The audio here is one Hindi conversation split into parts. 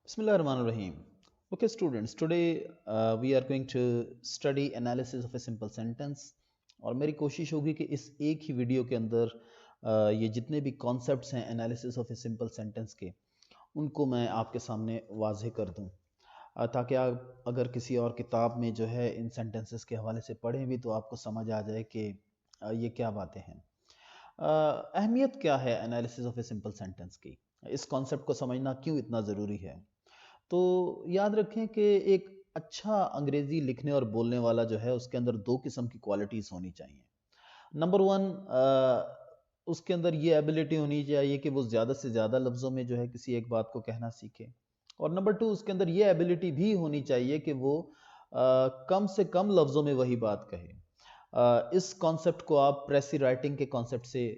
Bismillahirrahmanirrahim. Okay, students, today we are going to study analysis of a simple sentence. और मेरी कोशिश होगी कि इस एक ही वीडियो के अंदर ये जितने भी कॉन्सेप्ट्स हैं analysis of a simple sentence के उनको मैं आपके सामने वाज़ेह कर दूं, ताकि आप अगर किसी और किताब में जो है इन सेंटेंसेस के हवाले से पढ़ें भी तो आपको समझ आ जाए कि ये क्या बातें हैं। अहमियत क्या है analysis of a simple sentence की, इस कॉन्सेप्ट को समझना क्यों इतना ज़रूरी है। तो याद रखें कि एक अच्छा अंग्रेजी लिखने और बोलने वाला जो है उसके अंदर दो किस्म की क्वालिटीज़ होनी चाहिए। नंबर वन, उसके अंदर ये एबिलिटी होनी चाहिए कि वो ज़्यादा से ज़्यादा लफ्ज़ों में जो है किसी एक बात को कहना सीखे। और नंबर टू, उसके अंदर ये एबिलिटी भी होनी चाहिए कि वो कम से कम लफ्ज़ों में वही बात कहे। इस कॉन्सेप्ट को आप प्रेसी राइटिंग के कॉन्सेप्ट से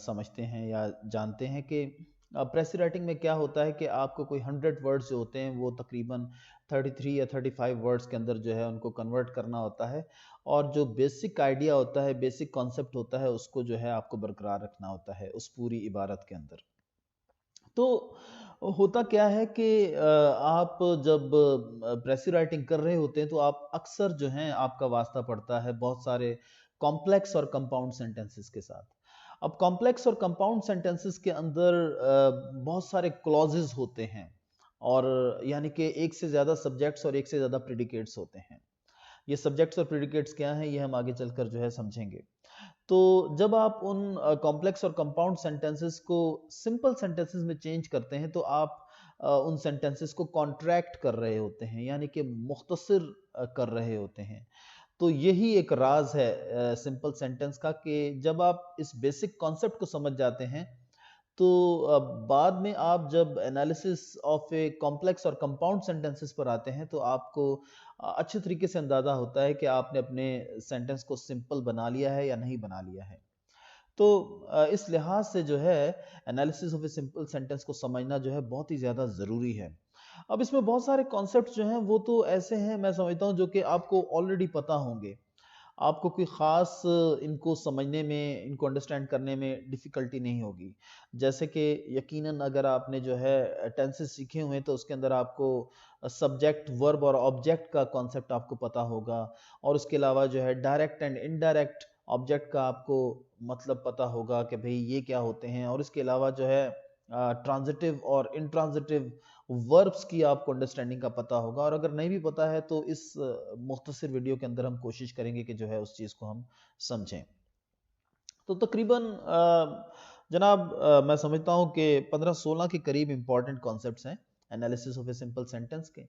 समझते हैं या जानते हैं कि प्रेसी राइटिंग में क्या होता है कि आपको कोई 100 वर्ड्स जो होते हैं वो तकरीबन 33 या 35 वर्ड्स के अंदर जो है उनको कन्वर्ट करना होता है, और जो बेसिक आइडिया होता है, बेसिक कॉन्सेप्ट होता है, उसको जो है आपको बरकरार रखना होता है उस पूरी इबारत के अंदर। तो होता क्या है कि आप जब प्रेसी राइटिंग कर रहे होते हैं तो आप अक्सर जो हैं आपका वास्ता पड़ता है बहुत सारे कॉम्प्लेक्स और कंपाउंड सेंटेंसेस के साथ। अब कॉम्प्लेक्स और कंपाउंड सेंटेंसेस के अंदर बहुत सारे क्लॉजेस होते हैं, और यानी कि एक से ज़्यादा सब्जेक्ट्स और एक से ज़्यादा प्रिडिकेट्स होते हैं। ये सब्जेक्ट्स और प्रिडिकेट्स क्या हैं ये हम आगे चलकर जो है समझेंगे। तो जब आप उन कॉम्प्लेक्स और कंपाउंड सेंटेंसेस को सिंपल सेंटेंसेस में चेंज करते हैं तो आप उन सेंटेंसेस को कॉन्ट्रैक्ट कर रहे होते हैं, यानी कि मुख्तसर कर रहे होते हैं। तो यही एक राज है सिंपल सेंटेंस का कि जब आप इस बेसिक कॉन्सेप्ट को समझ जाते हैं तो बाद में आप जब एनालिसिस ऑफ ए कॉम्प्लेक्स और कंपाउंड सेंटेंसेस पर आते हैं तो आपको अच्छे तरीके से अंदाज़ा होता है कि आपने अपने सेंटेंस को सिंपल बना लिया है या नहीं बना लिया है। तो इस लिहाज से जो है analysis of a simple sentence को समझना जो है बहुत ही ज़्यादा ज़रूरी है। अब इसमें बहुत सारे कॉन्सेप्ट जो हैं वो तो ऐसे हैं, मैं समझता हूँ, जो कि आपको ऑलरेडी पता होंगे। आपको कोई ख़ास इनको समझने में, इनको अंडरस्टैंड करने में डिफ़िकल्टी नहीं होगी। जैसे कि यकीनन अगर आपने जो है टेंसेस सीखे हुए हैं तो उसके अंदर आपको सब्जेक्ट, वर्ब और ऑब्जेक्ट का कॉन्सेप्ट आपको पता होगा, और उसके अलावा जो है डायरेक्ट एंड इनडायरेक्ट ऑब्जेक्ट का आपको मतलब पता होगा कि भई ये क्या होते हैं, और इसके अलावा जो है ट्रांज़िटिव और इंट्रांज़िटिव वर्ब्स की आपको अंडरस्टैंडिंग का पता होगा। और अगर नहीं भी पता है तो इस मुख्तसर वीडियो के अंदर हम कोशिश करेंगे कि जो है उस चीज़ को हम समझें। तो तकरीबन जनाब, मैं समझता हूँ कि 15-16 के करीब इंपॉर्टेंट कॉन्सेप्ट्स हैं analysis of a simple sentence के,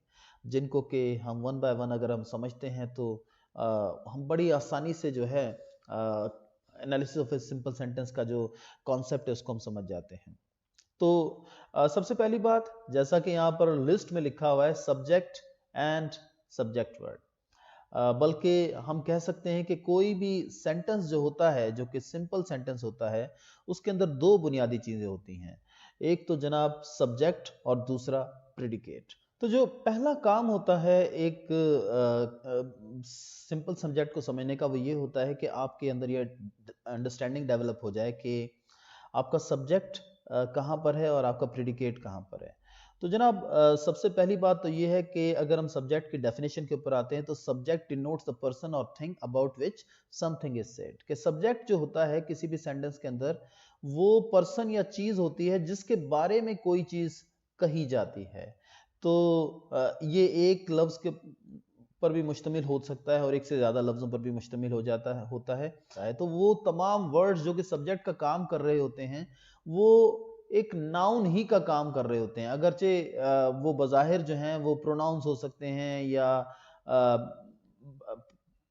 जिनको कि हम वन बाय वन अगर हम समझते हैं तो हम बड़ी आसानी से जो है analysis of a simple sentence का जो कॉन्सेप्ट है उसको हम समझ जाते हैं। तो सबसे पहली बात, जैसा कि यहाँ पर लिस्ट में लिखा हुआ है, सब्जेक्ट एंड सब्जेक्ट वर्ड। बल्कि हम कह सकते हैं कि कोई भी सेंटेंस जो होता है, जो कि सिंपल सेंटेंस होता है, उसके अंदर दो बुनियादी चीज़ें होती हैं। एक तो जनाब सब्जेक्ट और दूसरा प्रेडिकेट। तो जो पहला काम होता है एक सिंपल सब्जेक्ट को समझने का, वो ये होता है कि आपके अंदर ये अंडरस्टैंडिंग डेवलप हो जाए कि आपका सब्जेक्ट कहाँ पर है और आपका प्रेडिकेट कहाँ पर है। तो जनाब, सबसे पहली बात तो ये है कि अगर हम सब्जेक्ट की डेफिनेशन के ऊपर आते हैं तो सब्जेक्ट डिनोट्स द पर्सन और thing about which something is said. कि सब्जेक्ट जो होता है किसी भी सेंटेंस के अंदर, वो पर्सन या चीज़ होती है जिसके बारे में कोई चीज़ कही जाती है। तो ये एक लफ्ज़ के पर भी मुश्तमिल हो सकता है और एक से ज़्यादा लफ्ज़ों पर भी मुश्तमिल हो जाता है होता है। तो वो तमाम वर्ड्स जो कि सब्जेक्ट का काम कर रहे होते हैं, वो एक नाउन ही का काम कर रहे होते हैं। अगरचे वो बज़ाहिर जो हैं वो प्रोनाउंस हो सकते हैं या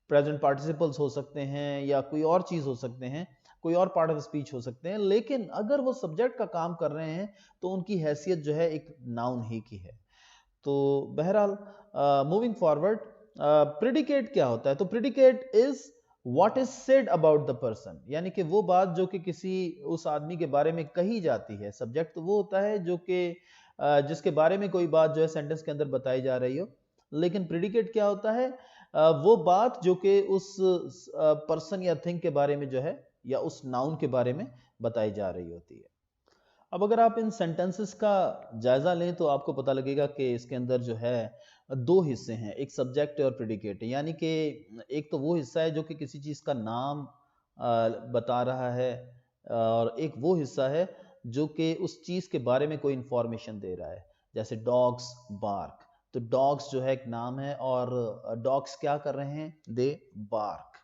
प्रेजेंट पार्टिसिपल्स हो सकते हैं या कोई और चीज़ हो सकते हैं, कोई और पार्ट ऑफ स्पीच हो सकते हैं, लेकिन अगर वो सब्जेक्ट का काम कर रहे हैं तो उनकी हैसियत जो है एक नाउन ही की है। तो बहरहाल, मूविंग फॉरवर्ड, प्रेडिकेट क्या होता है? तो predicate is what is said about the person, यानी कि वो बात जो कि किसी उस आदमी के बारे में कही जाती है। सब्जेक्ट तो वो होता है जो कि जिसके बारे में कोई बात जो है सेंटेंस के अंदर बताई जा रही हो, लेकिन प्रेडिकेट क्या होता है? वो बात जो कि उस पर्सन या थिंग के बारे में जो है, या उस नाउन के बारे में बताई जा रही होती है। अब अगर आप इन सेंटेंसेस का जायजा लें तो आपको पता लगेगा कि इसके अंदर जो है दो हिस्से हैं, एक सब्जेक्ट और प्रेडिकेट, यानी कि एक तो वो हिस्सा है जो कि किसी चीज़ का नाम बता रहा है, और एक वो हिस्सा है जो कि उस चीज़ के बारे में कोई इंफॉर्मेशन दे रहा है। जैसे डॉग्स बार्क, तो डॉग्स जो है एक नाम है और डॉग्स क्या कर रहे हैं, they bark.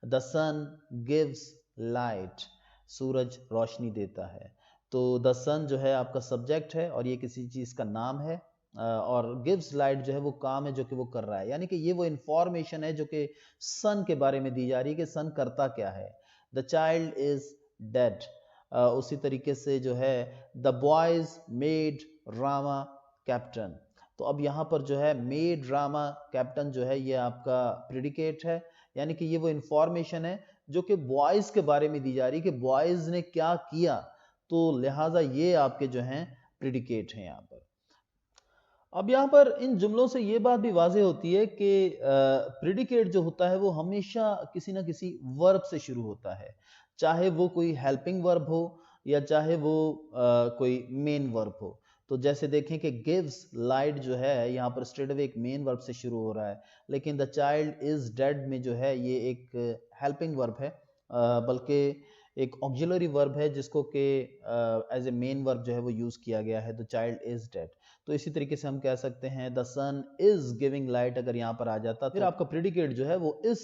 The sun gives light, सूरज रोशनी देता है। तो द सन जो है आपका सब्जेक्ट है और ये किसी चीज़ का नाम है, और गिव्स लाइट जो है वो काम है जो कि वो कर रहा है, यानी कि ये वो इंफॉर्मेशन है जो कि सन के बारे में दी जा रही है कि सन करता क्या है। द चाइल्ड इज डेड, उसी तरीके से जो है the boys made Rama captain. तो अब यहाँ पर जो है मेड रामा कैप्टन जो है ये आपका प्रेडिकेट है, यानी कि ये वो इंफॉर्मेशन है जो कि बॉयज के बारे में दी जा रही है कि बॉयज ने क्या किया, तो लिहाजा ये आपके जो हैं प्रेडिकेट हैं यहाँ पर। अब यहाँ पर इन जुमलों से ये बात भी वाज़ेह होती है कि प्रेडिकेट जो होता है वो हमेशा किसी ना किसी वर्ब से शुरू होता है, चाहे वो कोई हेल्पिंग वर्ब हो या चाहे वो कोई मेन वर्ब हो। तो जैसे देखें कि गिव्स लाइट जो है यहाँ पर स्ट्रेट अवे एक मेन वर्ब से शुरू हो रहा है, लेकिन द चाइल्ड इज डेड में जो है ये एक हेल्पिंग वर्ब है, बल्कि एक ऑक्सिलरी वर्ब है जिसको कि एज ए मेन वर्ब जो है वो यूज़ किया गया है, द चाइल्ड इज डेड। तो इसी तरीके से हम कह सकते हैं the sun is giving light, अगर यहाँ पर आ जाता फिर आपका प्रेडिकेट जो है वो इज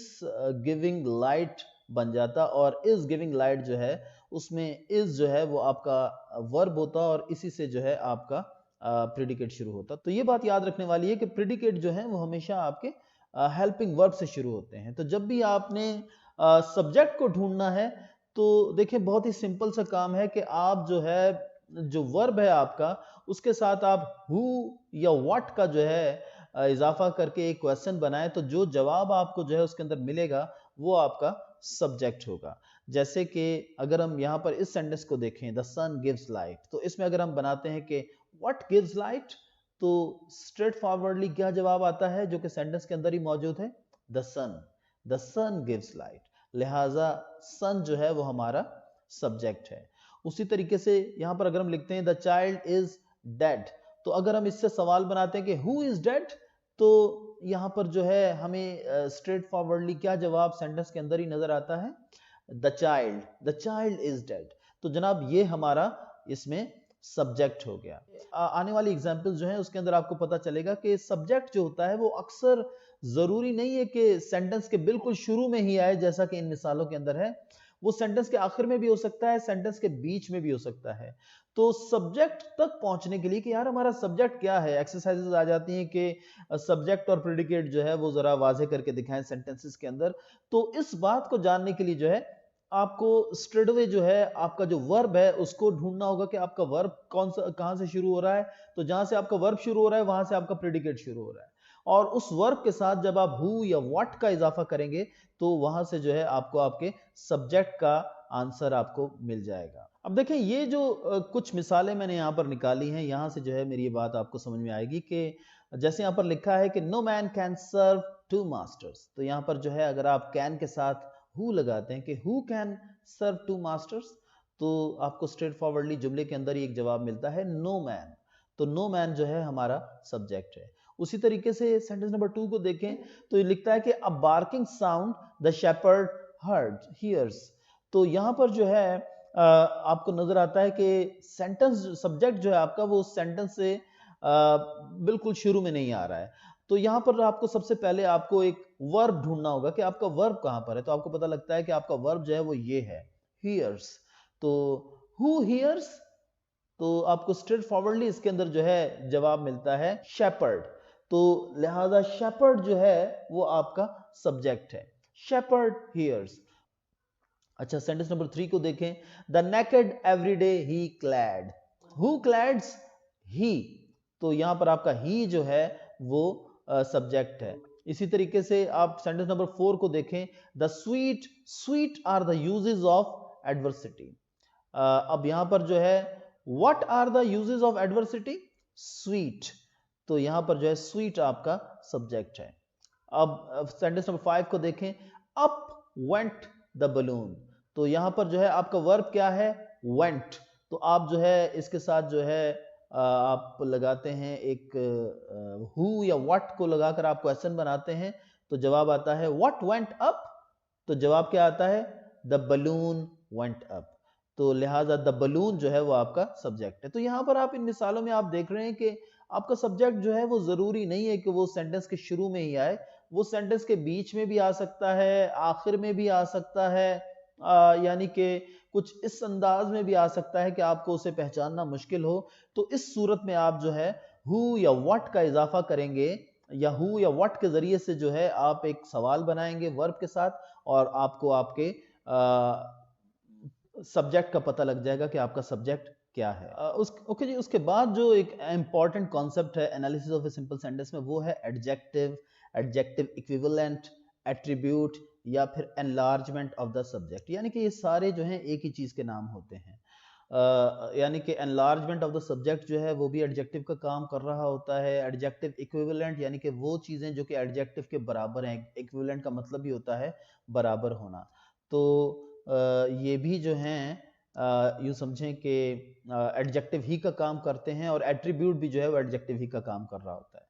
गिविंग लाइट बन जाता, और इज गिविंग लाइट जो है उसमें इज जो है वो आपका वर्ब होता और इसी से जो है आपका प्रेडिकेट शुरू होता। तो ये बात याद रखने वाली है कि प्रेडिकेट जो है वो हमेशा आपके हेल्पिंग वर्ब से शुरू होते हैं। तो जब भी आपने सब्जेक्ट को ढूंढना है तो देखिए बहुत ही सिंपल सा काम है कि आप जो है जो वर्ब है आपका उसके साथ आप हु या व्हाट का जो है इजाफा करके एक क्वेश्चन बनाए, तो जो जवाब आपको जो है उसके अंदर मिलेगा वो आपका सब्जेक्ट होगा। जैसे कि अगर हम यहाँ पर इस सेंटेंस को देखें द सन गिव्स लाइट, तो इसमें अगर हम बनाते हैं कि व्हाट गिव्स लाइट, तो स्ट्रेट फॉरवर्डली क्या जवाब आता है जो कि सेंटेंस के अंदर ही मौजूद है, the sun. The sun gives light, लिहाजा सन जो है वो हमारा सब्जेक्ट है। उसी तरीके से यहाँ पर अगर हम लिखते हैं द चाइल्ड इज डेड, तो अगर हम इससे सवाल बनाते हैं कि हु इज डेड, तो यहाँ पर जो है हमें स्ट्रेट फॉरवर्डली क्या जवाब सेंटेंस के अंदर ही नजर आता है, द चाइल्ड इज डेड। तो जनाब ये हमारा इसमें सब्जेक्ट हो गया। आने वाली एग्जाम्पल जो है उसके अंदर आपको पता चलेगा कि सब्जेक्ट जो होता है वो अक्सर जरूरी नहीं है कि सेंटेंस के बिल्कुल शुरू में ही आए, जैसा कि इन मिसालों के अंदर है, वो सेंटेंस के आखिर में भी हो सकता है, सेंटेंस के बीच में भी हो सकता है। तो सब्जेक्ट तक पहुंचने के लिए कि यार हमारा सब्जेक्ट क्या है, एक्सरसाइजेज आ जाती हैं कि सब्जेक्ट और प्रेडिकेट जो है वो जरा वाजे करके दिखाएं सेंटेंसेस के अंदर। तो इस बात को जानने के लिए जो है आपको स्ट्रेट अवे जो है आपका जो वर्ब है उसको ढूंढना होगा कि आपका वर्ब कौन सा कहां से शुरू हो रहा है। तो जहां से आपका वर्ब शुरू हो रहा है वहां से आपका प्रेडिकेट शुरू हो रहा है, और उस वर्ब के साथ जब आप हु या व्हाट का इजाफा करेंगे तो वहां से जो है आपको आपके सब्जेक्ट का आंसर आपको मिल जाएगा। अब देखें ये जो कुछ मिसालें मैंने यहाँ पर निकाली हैं, यहाँ से जो है मेरी ये बात आपको समझ में आएगी कि जैसे यहाँ पर लिखा है कि no man can serve two masters, तो यहाँ पर जो है अगर आप कैन के साथ हु लगाते हैं कि who can serve two masters, तो आपको स्ट्रेट फॉरवर्डली जुमले के अंदर ही एक जवाब मिलता है नो मैन। तो नो मैन जो है हमारा सब्जेक्ट है। उसी तरीके से सेंटेंस नंबर 2 को देखें तो ये लिखता है कि a barking sound the shepherd heard hears. तो यहाँ पर जो है आपको नजर आता है कि सेंटेंस सब्जेक्ट जो है आपका वो सेंटेंस से बिल्कुल शुरू में नहीं आ रहा है। तो यहाँ पर आपको सबसे पहले आपको एक वर्ब ढूंढना होगा कि आपका वर्ब कहाँ पर है। तो आपको पता लगता है कि आपका वर्ब जो है वो ये है, हियर्स। तो हु हियर्स, तो आपको स्ट्रेट फॉरवर्डली इसके अंदर जो है जवाब मिलता है शेपर्ड। तो लिहाजा शेपर्ड जो है वो आपका सब्जेक्ट है, शेपर्ड हियर्स। अच्छा सेंटेंस नंबर 3 को देखें, the naked everyday he clad, who clads, he. तो यहां पर आपका ही जो है वो सब्जेक्ट है। इसी तरीके से आप सेंटेंस नंबर 4 को देखें, the sweet sweet are the uses of adversity. अब यहां पर जो है what are the uses of adversity, sweet. तो यहां पर जो है स्वीट आपका सब्जेक्ट है। अब सेंटेंस नंबर 5 को देखें, अप वेंट द बलून। तो यहां पर जो है आपका वर्ब क्या है, वेंट। तो आप जो है इसके साथ जो है आप लगाते हैं एक हु या व्हाट को लगाकर आप क्वेश्चन बनाते हैं, तो जवाब आता है व्हाट वेंट अप। तो जवाब क्या आता है? The balloon went up. तो लिहाजा द बलून जो है वो आपका सब्जेक्ट है। तो यहाँ पर आप इन मिसालों में आप देख रहे हैं कि आपका सब्जेक्ट जो है वो जरूरी नहीं है कि वो सेंटेंस के शुरू में ही आए, वो सेंटेंस के बीच में भी आ सकता है, आखिर में भी आ सकता है, यानी कि कुछ इस अंदाज में भी आ सकता है कि आपको उसे पहचानना मुश्किल हो। तो इस सूरत में आप जो है हु या व्हाट का इजाफा करेंगे, या हु या व्हाट के जरिए से जो है आप एक सवाल बनाएंगे वर्ब के साथ, और आपको आपके सब्जेक्ट का पता लग जाएगा कि आपका सब्जेक्ट क्या है। ओके जी, उसके बाद जो एक इंपॉर्टेंट कॉन्सेप्ट है analysis of a simple sentence में, वो है एडजेक्टिव, एडजेक्टिव इक्विवेलेंट, एट्रीब्यूट या फिर एनलार्जमेंट ऑफ द सब्जेक्ट। यानी कि ये सारे जो हैं एक ही चीज के नाम होते हैं। यानी कि एनलार्जमेंट ऑफ द सब्जेक्ट जो है वो भी एडजेक्टिव का काम कर रहा होता है। एडजेक्टिव इक्विवेलेंट यानी कि वो चीजें जो कि एडजेक्टिव के बराबर हैं, इक्विवेलेंट का मतलब ही होता है बराबर होना। तो ये भी जो हैं यूँ समझें कि एडजेक्टिव ही का काम करते हैं, और एट्रीब्यूट भी जो है वो एडजेक्टिव ही का काम कर रहा होता है।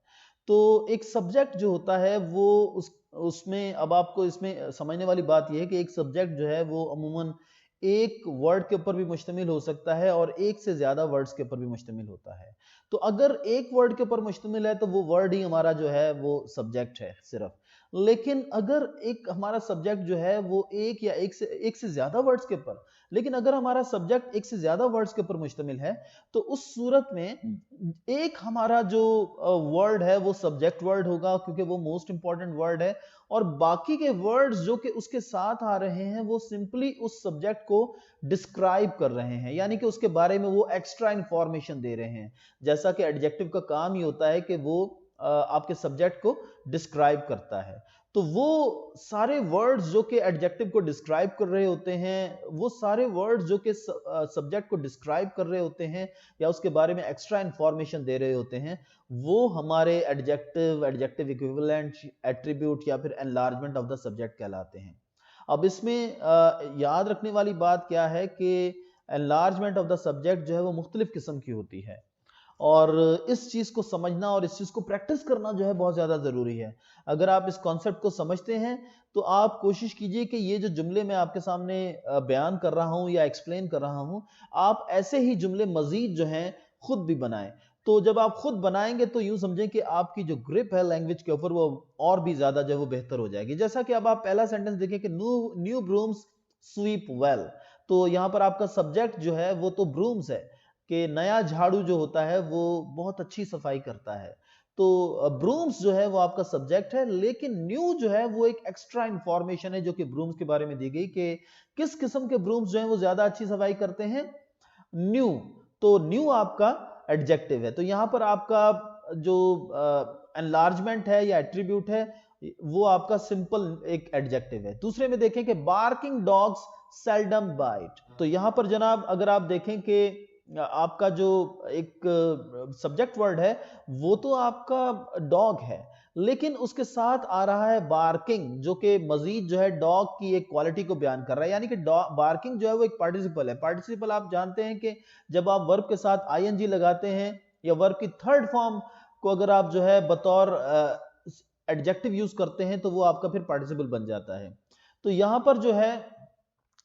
तो एक सब्जेक्ट जो होता है वो उसमें अब आपको इसमें समझने वाली बात यह है कि एक सब्जेक्ट जो है वो अमूमन एक वर्ड के ऊपर भी मुश्तमिल हो सकता है और एक से ज्यादा वर्ड्स के ऊपर भी मुश्तमिल होता है। तो अगर एक वर्ड के ऊपर मुश्तमिल है तो वो वर्ड ही हमारा जो है वो सब्जेक्ट है सिर्फ। लेकिन अगर एक हमारा सब्जेक्ट जो है वो एक या एक से ज्यादा वर्ड्स के ऊपर, लेकिन अगर हमारा सब्जेक्ट एक से ज्यादा वर्ड्स के ऊपर मुश्तमिल है, तो उस सूरत में एक हमारा जो वर्ड है वो सब्जेक्ट वर्ड होगा, क्योंकि वो मोस्ट इंपॉर्टेंट वर्ड है, और बाकी के वर्ड्स जो कि उसके साथ आ रहे हैं वो सिंपली उस सब्जेक्ट को डिस्क्राइब कर रहे हैं, यानी कि उसके बारे में वो एक्स्ट्रा इंफॉर्मेशन दे रहे हैं। जैसा कि एडजेक्टिव का काम ही होता है कि वो आपके सब्जेक्ट को डिस्क्राइब करता है। तो वो सारे वर्ड्स जो कि एडजेक्टिव को डिस्क्राइब कर रहे होते हैं, वो सारे वर्ड्स जो कि सब्जेक्ट को डिस्क्राइब कर रहे होते हैं या उसके बारे में एक्स्ट्रा इंफॉर्मेशन दे रहे होते हैं, वो हमारे एडजेक्टिव, एडजेक्टिव इक्विवेलेंट, एट्रीब्यूट या फिर एनलार्जमेंट ऑफ द सब्जेक्ट कहलाते हैं। अब इसमें याद रखने वाली बात क्या है कि एनलार्जमेंट ऑफ द सब्जेक्ट जो है वो मुख्तलिफ किस्म की होती है, और इस चीज को समझना और इस चीज को प्रैक्टिस करना जो है बहुत ज्यादा जरूरी है। अगर आप इस कॉन्सेप्ट को समझते हैं तो आप कोशिश कीजिए कि ये जो जुमले मैं आपके सामने बयान कर रहा हूं या एक्सप्लेन कर रहा हूं, आप ऐसे ही जुमले मजीद जो हैं खुद भी बनाएं। तो जब आप खुद बनाएंगे तो यूं समझें कि आपकी जो ग्रिप है लैंग्वेज के ऊपर वो और भी ज्यादा जो है वो बेहतर हो जाएगी। जैसा कि अब आप पहला सेंटेंस देखें कि न्यू ब्रूम्स स्वीप वेल, तो यहां पर आपका सब्जेक्ट जो है वो तो ब्रूम्स है कि नया झाड़ू जो होता है वो बहुत अच्छी सफाई करता है। तो ब्रूम्स जो है वो आपका सब्जेक्ट है, लेकिन न्यू जो है वो एक एक्स्ट्रा इंफॉर्मेशन है जो कि ब्रूम्स के बारे में दी गई कि किस किस्म के ब्रूम्स जो है वो ज्यादा अच्छी सफाई करते हैं, न्यू। तो न्यू आपका एडजेक्टिव है। तो यहां पर आपका जो एनलार्जमेंट है या एट्रीब्यूट है वो आपका सिंपल एक एडजेक्टिव है। दूसरे में देखें कि बार्किंग डॉग्स सेल्डम बाइट, तो यहां पर जनाब अगर आप देखें कि आपका जो एक सब्जेक्ट वर्ड है वो तो आपका डॉग है, लेकिन उसके साथ आ रहा है बार्किंग जो कि मजीद जो है डॉग की एक क्वालिटी को बयान कर रहा है। यानी कि बार्किंग जो है वो एक पार्टिसिपल है। पार्टिसिपल आप जानते हैं कि जब आप वर्ब के साथ आईएनजी लगाते हैं या वर्ब की थर्ड फॉर्म को अगर आप जो है बतौर एडजेक्टिव यूज करते हैं तो वो आपका फिर पार्टिसिपल बन जाता है। तो यहां पर जो है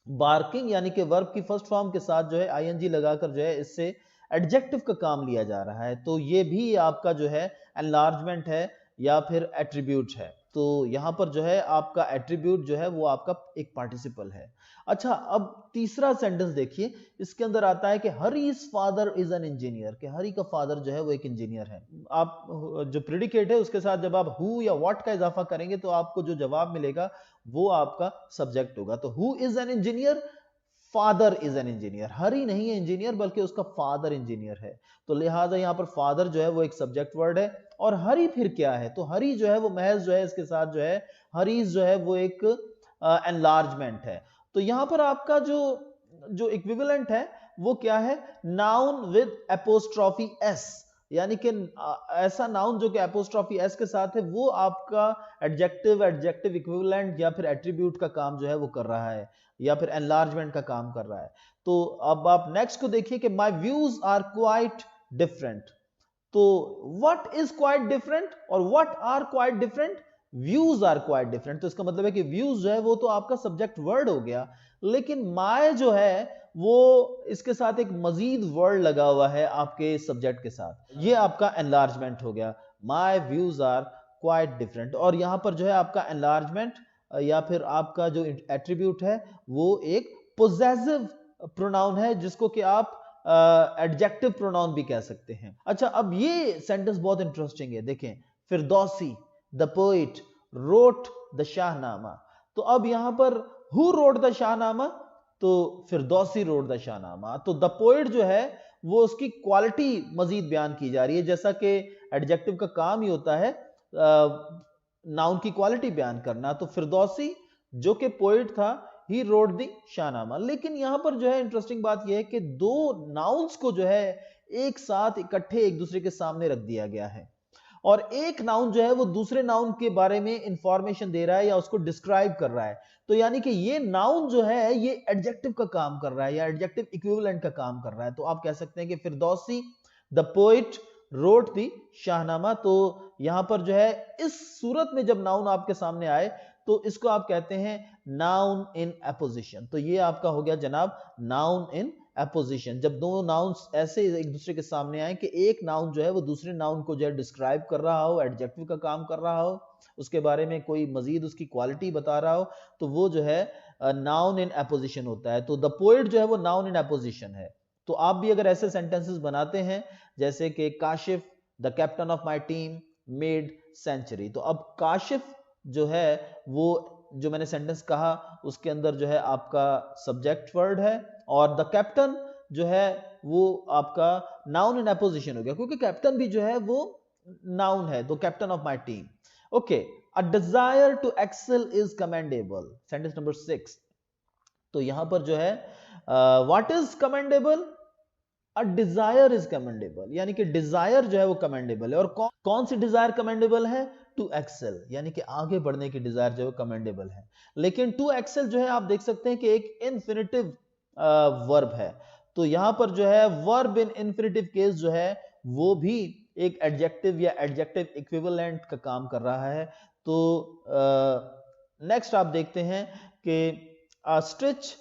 बार्किंग यानी कि वर्ब की फर्स्ट फॉर्म के साथ जो है आईएनजी लगाकर जो है इससे एडजेक्टिव का काम लिया जा रहा है। तो ये भी आपका जो है एनलार्जमेंट है या फिर एट्रीब्यूट है। तो यहां पर जो है आपका एट्रीब्यूट जो है वो आपका एक पार्टिसिपल है। अच्छा, अब तीसरा सेंटेंस देखिए, इसके अंदर आता है कि हरी's फादर इज एन इंजीनियर, कि हरी का फादर जो है वो एक इंजीनियर है। आप जो प्रेडिकेट है उसके साथ जब आप हु या व्हाट का इजाफा करेंगे तो आपको जो जवाब मिलेगा वो आपका सब्जेक्ट होगा। तो who is an engineer, father is an engineer. Hari नहीं है इंजीनियर बल्कि उसका फादर इंजीनियर है। तो लिहाजा यहां पर फादर जो है वो एक सब्जेक्ट वर्ड है। और हरी फिर क्या है? तो हरी जो है वो महज जो है इसके साथ जो है हरीज जो है वो एक एनलार्जमेंट है। तो यहां पर आपका जो इक्विवेलेंट है वो क्या है? Noun with apostrophe S. यानी कि ऐसा नाउन जो कि एपोस्ट्रोफी एस के साथ है वो आपका एडजेक्टिव, एडजेक्टिव इक्विवेलेंट या फिर एट्रीब्यूट का काम जो है वो कर रहा है, या फिर एनलार्जमेंट का काम कर रहा है। तो अब आप नेक्स्ट को देखिए कि my views are quite different. तो व्हाट इज क्वाइट डिफरेंट और what are quite different? Views are quite different. तो इसका मतलब है कि व्यूज जो है वो तो आपका सब्जेक्ट वर्ड हो गया, लेकिन माय जो है वो इसके साथ एक मजीद वर्ड लगा हुआ है आपके सब्जेक्ट के साथ, ये आपका एनलार्जमेंट हो गया। My views are quite different, और यहां पर जो है आपका एनलार्जमेंट या फिर आपका जो एट्रीब्यूट है वो एक पोजेसिव प्रोनाउन है, जिसको कि आप एडजेक्टिव प्रोनाउन भी कह सकते हैं। अच्छा, अब ये सेंटेंस बहुत इंटरेस्टिंग है, देखें, Firdausi the poet wrote the Shahnameh. तो अब यहां पर हु रोट द शाहनामा? तो फिरदौसी रोट द शाहनामा। तो द पोइट जो है वो उसकी क्वालिटी मजीद बयान की जा रही है, जैसा कि एडजेक्टिव का काम ही होता है नाउन की क्वालिटी बयान करना। तो फिरदौसी जो कि पोइट था, ही रोट द शाहनामा। लेकिन यहां पर जो है इंटरेस्टिंग बात यह है कि दो नाउन्स को जो है एक साथ इकट्ठे एक दूसरे के सामने रख दिया गया है, और एक नाउन जो है वो दूसरे नाउन के बारे में इंफॉर्मेशन दे रहा है या उसको डिस्क्राइब कर रहा है। तो यानी कि ये नाउन जो है ये एडजेक्टिव का काम कर रहा है या एडजेक्टिव इक्विवेलेंट का काम कर रहा है। तो आप कह सकते हैं कि फिरदौसी द पोइट रोट दी शाहनामा। तो यहां पर जो है इस सूरत में जब नाउन आपके सामने आए तो इसको आप कहते हैं नाउन इन एपोजिशन। तो ये आपका हो गया जनाब नाउन इन एपोजिशन। जब दो नाउन्स ऐसे एक दूसरे के सामने आए कि एक नाउन जो है वो दूसरे नाउन को जो है डिस्क्राइब कर रहा हो, एडजेक्टिव का काम कर रहा हो, उसके बारे में कोई मजीद उसकी क्वालिटी बता रहा हो, तो वो जो है नाउन इन एपोजिशन होता है। तो द पोएट जो है वो नाउन इन एपोजिशन है। तो आप भी अगर ऐसे सेंटेंसेस बनाते हैं जैसे कि Kashif the captain of my team made century, तो अब काशिफ जो है वो जो मैंने सेंटेंस कहा उसके अंदर जो है आपका सब्जेक्ट वर्ड है, और द कैप्टन जो है वो आपका नाउन इन एपोजिशन हो गया, क्योंकि कैप्टन भी जो है वो नाउन है, तो captain of my team. Okay, a desire to excel is commendable, sentence number 6। तो यहां पर जो है what is commendable? A desire is commendable, यानी कि डिजायर जो है वो कमेंडेबल है। और कौन सी डिजायर कमेंडेबल है? टू एक्सेल, यानी कि आगे बढ़ने की डिजायर जो है कमेंडेबल है। लेकिन टू एक्सेल जो है आप देख सकते हैं कि एक इन्फिनिटिव वर्ब है। तो यहां पर जो है वर्ब इन इन्फिनिटिव केस जो है वो भी एक एडजेक्टिव या एडजेक्टिव इक्विवेलेंट का काम कर रहा है। तो नेक्स्ट आप देखते हैं कि स्टिच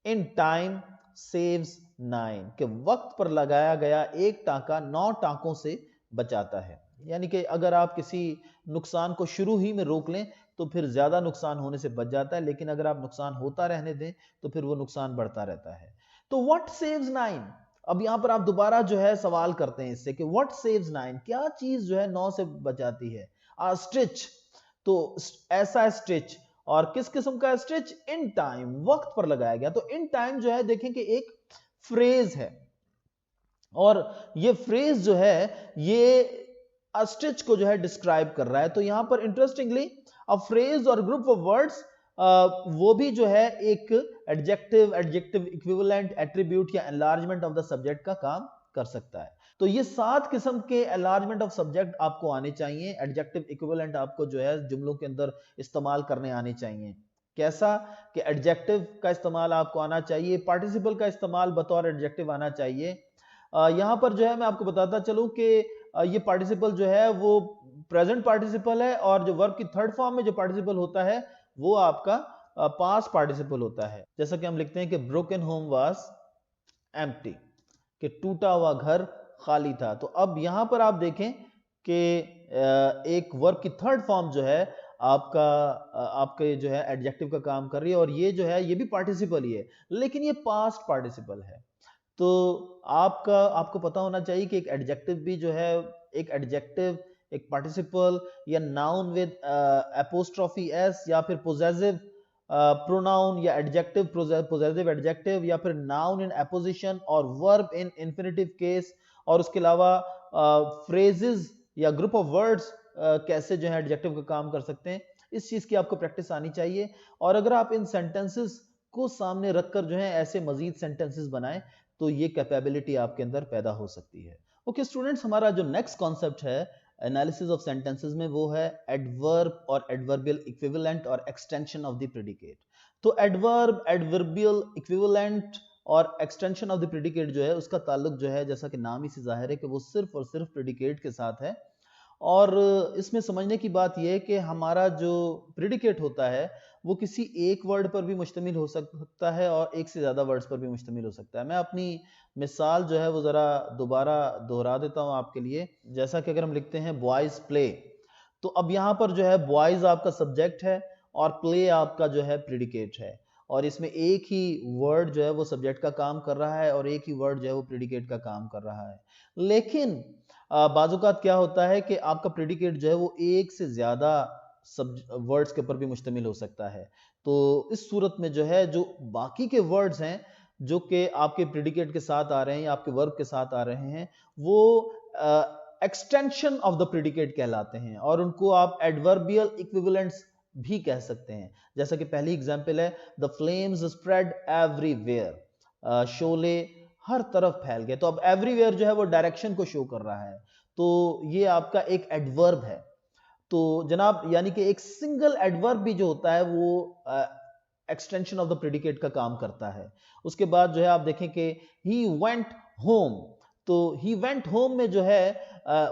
इन टाइम सेव्स 9, कि वक्त पर लगाया गया एक टांका 9 टांकों से बचाता है। यानी कि अगर आप किसी नुकसान को शुरू ही में रोक लें तो फिर ज्यादा नुकसान होने से बच जाता है, लेकिन अगर आप नुकसान होता रहने दें तो फिर वो नुकसान बढ़ता रहता है। तो व्हाट सेव्स 9? अब यहां पर आप दोबारा जो है सवाल करते हैं इससे कि व्हाट सेव्स 9, क्या चीज जो है 9 से बचाती है? स्टिच, तो ऐसा स्टिच, और किस किस्म का स्टिच? इन टाइम, वक्त पर लगाया गया। तो इन टाइम जो है देखें कि एक फ्रेज है, और ये फ्रेज जो है ये स्टिच को जो है डिस्क्राइब कर रहा है। तो यहां पर इंटरेस्टिंगली अ फ्रेज और ग्रुप ऑफ वर्ड्स वो भी जो है एक एडजेक्टिव, एडजेक्टिव इक्विवेलेंट, एट्रीब्यूट या एनलार्जमेंट ऑफ द सब्जेक्ट का काम कर सकता है। तो ये 7 किस्म के एनलार्जमेंट ऑफ सब्जेक्ट आपको आने चाहिए, एडजेक्टिव इक्विवेलेंट आपको जो है जुमलों के अंदर इस्तेमाल करने आने चाहिए। कैसा? कि एडजेक्टिव का इस्तेमाल आपको आना चाहिए, पार्टिसिपल का इस्तेमाल बतौर एडजेक्टिव आना चाहिए। यहां पर जो है मैं आपको बताता चलूं कि ये पार्टिसिपल जो है वो प्रेजेंट पार्टिसिपल है, और जो वर्ब की थर्ड फॉर्म में जो पार्टिसिपल होता है वो आपका पास्ट पार्टिसिपल होता है। जैसा कि हम लिखते हैं कि ब्रोकन होम वाज एम्प्टी, कि टूटा हुआ घर खाली था। तो अब यहां पर आप देखें कि एक वर्ब की थर्ड फॉर्म जो है आपका आपके जो है एडजेक्टिव का काम कर रही है, और ये जो है ये भी पार्टिसिपल ही है, लेकिन ये पास्ट पार्टिसिपल है। तो आपको पता होना चाहिए कि एक एडजेक्टिव भी जो है, एक एडजेक्टिव, एक पार्टिसिपल या नाउन विद एपोस्ट्रोफी एस, या फिर पोजेसिव प्रोनाउन या एडजेक्टिव, पोजेसिव एडजेक्टिव, या फिर नाउन इन एपोजिशन और वर्ब इन इंफिनिटिव केस, और उसके अलावा फ्रेजेस या ग्रुप ऑफ वर्ड्स कैसे जो है एडजेक्टिव का काम कर सकते हैं, इस चीज की आपको प्रैक्टिस आनी चाहिए। और अगर आप इन सेंटेंसेस को सामने रखकर जो है ऐसे मजीद सेंटेंसेस बनाएं तो ये कैपेबिलिटी आपके अंदर पैदा हो सकती है। ओके स्टूडेंट्स, हमारा जो नेक्स्ट कॉन्सेप्ट है एनालिसिस ऑफ सेंटेंसेस में वो है एडवर्ब और एडवर्बियल इक्विवेलेंट और एक्सटेंशन ऑफ द प्रेडिकेट। तो एडवर्ब, एडवर्बियल इक्विवेलेंट और एक्सटेंशन ऑफ द प्रेडिकेट जो है उसका ताल्लुक जो है, जैसा कि नाम ही से जाहिर है कि वो सिर्फ और सिर्फ प्रेडिकेट के साथ है। और इसमें समझने की बात यह है कि हमारा जो प्रेडिकेट होता है वो किसी एक वर्ड पर भी मुश्तमिल हो सकता है और एक से ज्यादा वर्ड्स पर भी मुश्तमिल हो सकता है। मैं अपनी मिसाल जो है वो जरा दोबारा दोहरा देता हूं आपके लिए। जैसा कि अगर हम लिखते हैं बॉयज प्ले, तो अब यहां पर जो है बॉयज आपका सब्जेक्ट है और प्ले आपका जो है प्रेडिकेट है, और इसमें एक ही वर्ड जो है वो सब्जेक्ट का काम कर रहा है और एक ही वर्ड जो है वो प्रेडिकेट का काम कर रहा है। लेकिन बाजुकात क्या होता है कि आपका प्रेडिकेट जो है वो एक से ज्यादा सब वर्ड्स के ऊपर भी मुश्तमिल हो सकता है। तो इस सूरत में जो है जो बाकी के वर्ड्स हैं जो कि आपके प्रेडिकेट के साथ आ रहे हैं या आपके वर्ब के साथ आ रहे हैं, वो एक्सटेंशन ऑफ द प्रेडिकेट कहलाते हैं और उनको आप एडवर्बियल इक्विवेलेंट्स भी कह सकते हैं। जैसा कि पहली एग्जांपल है द फ्लेम्स स्प्रेड एवरीवेयर, शोले हर तरफ फैल गए। तो अब एवरीवेयर जो है वो डायरेक्शन को शो कर रहा है, तो ये आपका एक एडवर्ब है। तो जनाब यानी कि एक सिंगल एडवर्ब भी जो होता है वो एक्सटेंशन ऑफ द प्रेडिकेट का काम करता है। उसके बाद जो है आप देखें कि ही वेंट होम, तो ही वेंट होम में जो है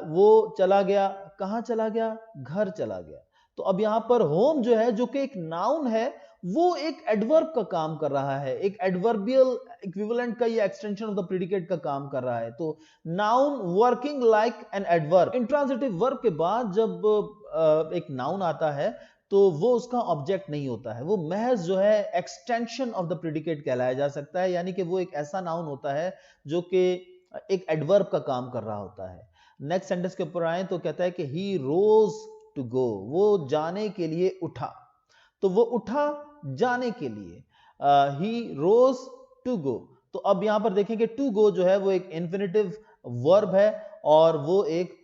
वो चला गया, कहां चला गया, घर चला गया। तो अब यहां पर होम जो है जो कि एक नाउन है वो एक एडवर्ब का काम कर रहा है, एक एडवर्बियल इक्विवेलेंट का ये एक्सटेंशन ऑफ द प्रेडिकेट का काम कर रहा है। तो noun working like an adverb, intransitive verb के बाद जब एक नाउन आता है तो वो उसका ऑब्जेक्ट नहीं होता है, वो महज जो है एक्सटेंशन ऑफ द प्रेडिकेट कहलाया जा सकता है, यानी कि वो एक ऐसा नाउन होता है जो कि एक एडवर्ब का काम कर रहा होता है। नेक्स्ट सेंटेंस के ऊपर आए तो कहता है कि ही रोज टू गो, वो जाने के लिए उठा। तो वो उठा जाने के लिए, ही रोज टू गो। तो अब यहां पर देखें कि टू गो जो है वो एक इन्फिनिटिव वर्ब है और वो एक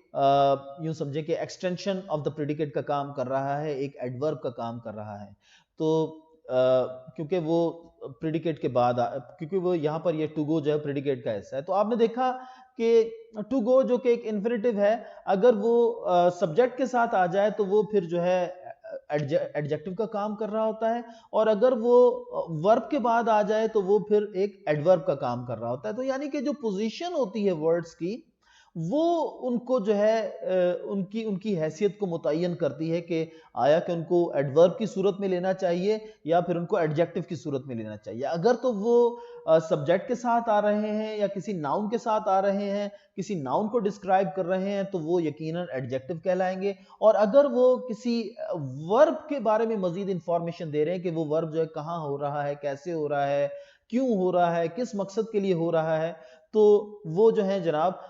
यूं समझे कि एक्सटेंशन ऑफ द प्रेडिकेट का काम कर रहा है, एक एडवर्ब का काम कर रहा है। तो क्योंकि वो प्रेडिकेट के बाद क्योंकि वो यहां पर ये टू गो जो है प्रेडिकेट का हिस्सा है। तो आपने देखा कि टू गो जो कि एक इन्फिनिटिव है, अगर वो सब्जेक्ट के साथ आ जाए तो वो फिर जो है एडजेक्टिव का काम कर रहा होता है, और अगर वो वर्ब के बाद आ जाए तो वो फिर एक एडवर्ब का काम कर रहा होता है। तो यानी कि जो पोजीशन होती है वर्ड्स की वो उनको जो है उनकी उनकी हैसियत को मुतय्यन करती है कि आया कि उनको एडवर्ब की सूरत में लेना चाहिए या फिर उनको एडजेक्टिव की सूरत में लेना चाहिए। अगर तो वो सब्जेक्ट के साथ आ रहे हैं या किसी नाउन के साथ आ रहे हैं, किसी नाउन को डिस्क्राइब कर रहे हैं, तो वो यकीनन एडजेक्टिव कहलाएंगे। और अगर वो किसी वर्ब के बारे में मजीद इंफॉर्मेशन दे रहे हैं कि वो वर्ब जो है कहाँ हो रहा है, कैसे हो रहा है, क्यों हो रहा है, किस मकसद के लिए हो रहा है, तो वो जो है जनाब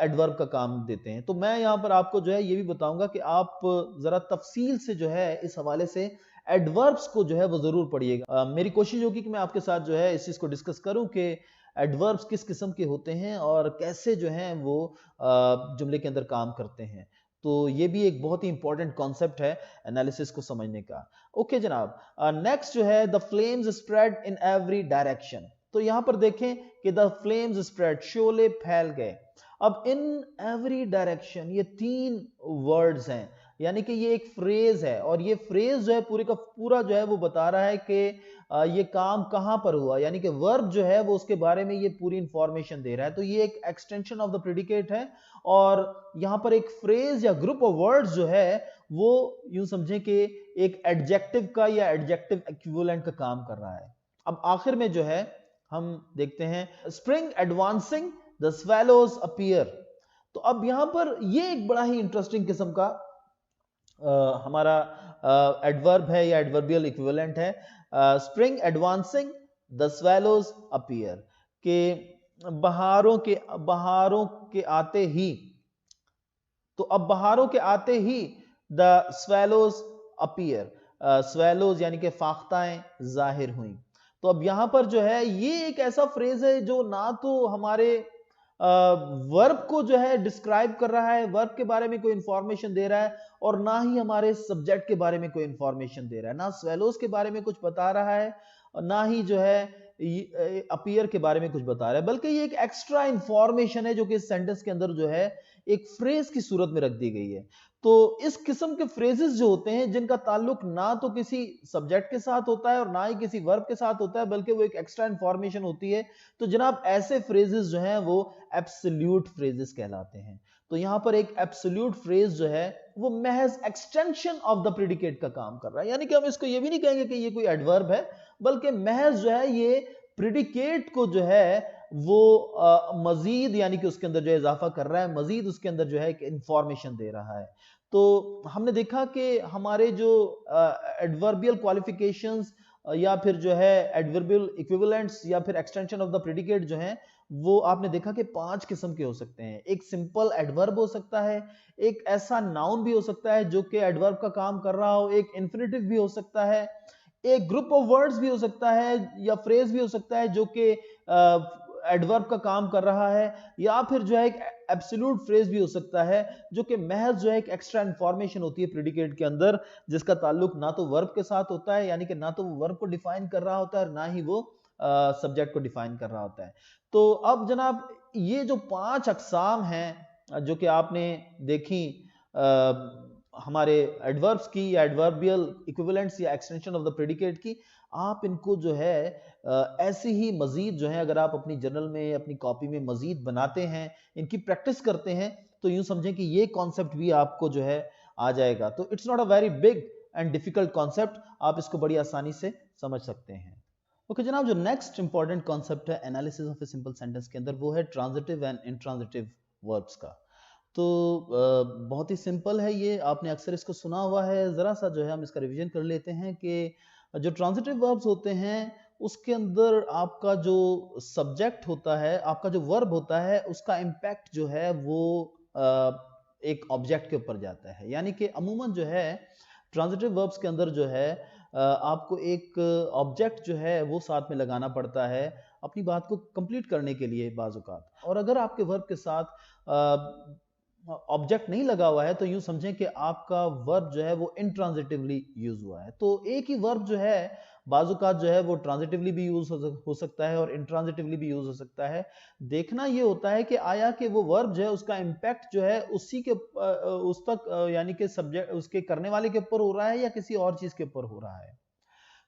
एडवर्ब का काम देते हैं। तो मैं यहाँ पर आपको जो है ये भी बताऊंगा कि आप जरा तफसील से जो है इस हवाले से एडवर्ब्स को जो है वो जरूर पढ़िएगा। मेरी कोशिश होगी कि मैं आपके साथ जो है इस चीज को डिस्कस करूं कि एडवर्ब्स किस किस्म के होते हैं और कैसे जो हैं वो जुमले के अंदर काम करते हैं। तो ये भी एक बहुत ही इंपॉर्टेंट कॉन्सेप्ट है एनालिसिस को समझने का। ओके जनाब, नेक्स्ट जो है the flames spread in every direction. तो यहां पर देखें कि द फ्लेम्स स्प्रेड, शोले फैल गए। अब इन एवरी डायरेक्शन ये तीन वर्ड्स हैं, यानी कि ये एक फ्रेज है, और ये फ्रेज जो है पूरे का पूरा जो है वो बता रहा है कि ये काम कहां पर हुआ, यानी कि वर्ब जो है वो उसके बारे में ये पूरी इंफॉर्मेशन दे रहा है। तो ये एक एक्सटेंशन ऑफ द प्रेडिकेट है, और यहां पर एक फ्रेज या ग्रुप ऑफ वर्ड्स जो है वो यूं समझें कि एक एडजेक्टिव का या एडजेक्टिव इक्विवेलेंट का काम कर रहा है। अब आखिर में जो है हम देखते हैं spring advancing the swallows appear. तो अब यहां पर ये एक बड़ा ही इंटरेस्टिंग किस्म का हमारा एडवर्ब है या एडवर्बियल इक्विवेलेंट है। Spring advancing the swallows appear, के बहारों के आते ही, तो अब बहारों के आते ही द स्वेलोज अपीयर, स्वेलोज यानी कि फाख्ताएं जाहिर हुई। तो अब यहां पर जो है ये एक ऐसा फ्रेज है जो ना तो हमारे वर्ब को जो है डिस्क्राइब कर रहा है, वर्ब के बारे में कोई इंफॉर्मेशन दे रहा है, और ना ही हमारे सब्जेक्ट के बारे में कोई इंफॉर्मेशन दे रहा है, ना स्वेलोज के बारे में कुछ बता रहा है, और ना ही जो है अपीयर के बारे में कुछ बता रहा है, बल्कि ये एक एक्स्ट्रा इंफॉर्मेशन है जो कि इस सेंटेंस के अंदर जो है एक फ्रेज की सूरत में रख दी गई है। तो इस किस्म के फ्रेजेस जो होते हैं जिनका ताल्लुक ना तो किसी सब्जेक्ट के साथ होता है और ना ही किसी वर्ब के साथ होता है, बल्कि वो एक एक्स्ट्रा इंफॉर्मेशन होती है, तो जनाब ऐसे फ्रेजेस जो हैं वो एब्सोल्यूट फ्रेजेस कहलाते हैं। तो यहाँ पर एक एब्सोल्यूट फ्रेज जो है वो महज एक्सटेंशन ऑफ द प्रेडिकेट का काम कर रहा है, यानी कि हम इसको ये भी नहीं कहेंगे कि ये कोई एडवर्ब है, बल्कि महज जो है ये प्रेडिकेट को जो है वो मजीद यानी कि उसके अंदर जो है इजाफा कर रहा है, मजीद उसके अंदर जो है एक इंफॉर्मेशन दे रहा है। तो हमने देखा कि हमारे जो एडवर्बियल क्वालिफिकेशंस या फिर जो है एडवर्बियल इक्विवेलेंट्स या फिर एक्सटेंशन ऑफ द प्रेडिकेट जो हैं वो आपने देखा कि 5 किस्म के हो सकते हैं। एक सिंपल एडवर्ब हो सकता है, एक ऐसा नाउन भी हो सकता है जो कि एडवर्ब का काम कर रहा हो, एक इन्फिनेटिव भी हो सकता है, एक ग्रुप ऑफ वर्ड्स भी हो सकता है या फ्रेज भी हो सकता है जो कि एडवर्ब का काम कर रहा है, या फिर जो है एक एब्सोल्यूट फ्रेज भी हो सकता है जो कि महज जो है एक एक्स्ट्रा इंफॉर्मेशन होती है प्रेडिकेट के अंदर, जिसका ताल्लुक ना तो वर्ब के साथ होता है, यानी कि ना तो वो वर्ब को डिफाइन कर रहा होता है और ना ही वो सब्जेक्ट को डिफाइन कर रहा होता है। तो अब जनाब ये जो 5 अकसाम हैं जो कि आपने देखी हमारे एडवर्ब्स की या एडवर्बियल इक्विवेलेंट्स या एक्सटेंशन ऑफ द प्रेडिकेट की, आप इनको जो है ऐसे ही मजीद जो है अगर आप अपनी जर्नल में अपनी कॉपी में मजीद बनाते हैं, इनकी प्रैक्टिस करते हैं, तो यूं समझें कि ये कॉन्सेप्ट भी आपको जो है आ जाएगा। तो it's not a very big and difficult concept, आप इसको बड़ी आसानी से समझ सकते हैं। ओके जनाब, जो नेक्स्ट इंपॉर्टेंट कॉन्सेप्ट है analysis of a simple sentence के अंदर वो है ट्रांजिटिव एंड इंट्रांजिटिव वर्ब्स का। तो बहुत ही सिंपल है ये, आपने अक्सर इसको सुना हुआ है, ज़रा सा जो है हम इसका रिवीजन कर लेते हैं कि जो ट्रांजिटिव वर्ब्स होते हैं उसके अंदर आपका जो सब्जेक्ट होता है, आपका जो वर्ब होता है, उसका इम्पैक्ट जो है वो एक ऑब्जेक्ट के ऊपर जाता है। यानी कि अमूमन जो है ट्रांजिटिव वर्ब्स के अंदर जो है आपको एक ऑब्जेक्ट जो है वो साथ में लगाना पड़ता है अपनी बात को कंप्लीट करने के लिए बाज़ औक़ात। और अगर आपके वर्ब के साथ ऑब्जेक्ट नहीं लगा हुआ है तो यूं समझें कि आपका वर्ब जो है वो इंट्रांजिटिवली यूज हुआ है। तो एक ही वर्ब जो है बाजुकात जो है वो ट्रांजिटिवली भी यूज हो सकता है और इंट्रांजिटिवली भी यूज हो सकता है। देखना ये होता है कि आया कि वो वर्ब जो है उसका इम्पैक्ट जो है उसी के उस तक यानी कि सब्जेक्ट उसके करने वाले के ऊपर हो रहा है या किसी और चीज के ऊपर हो रहा है।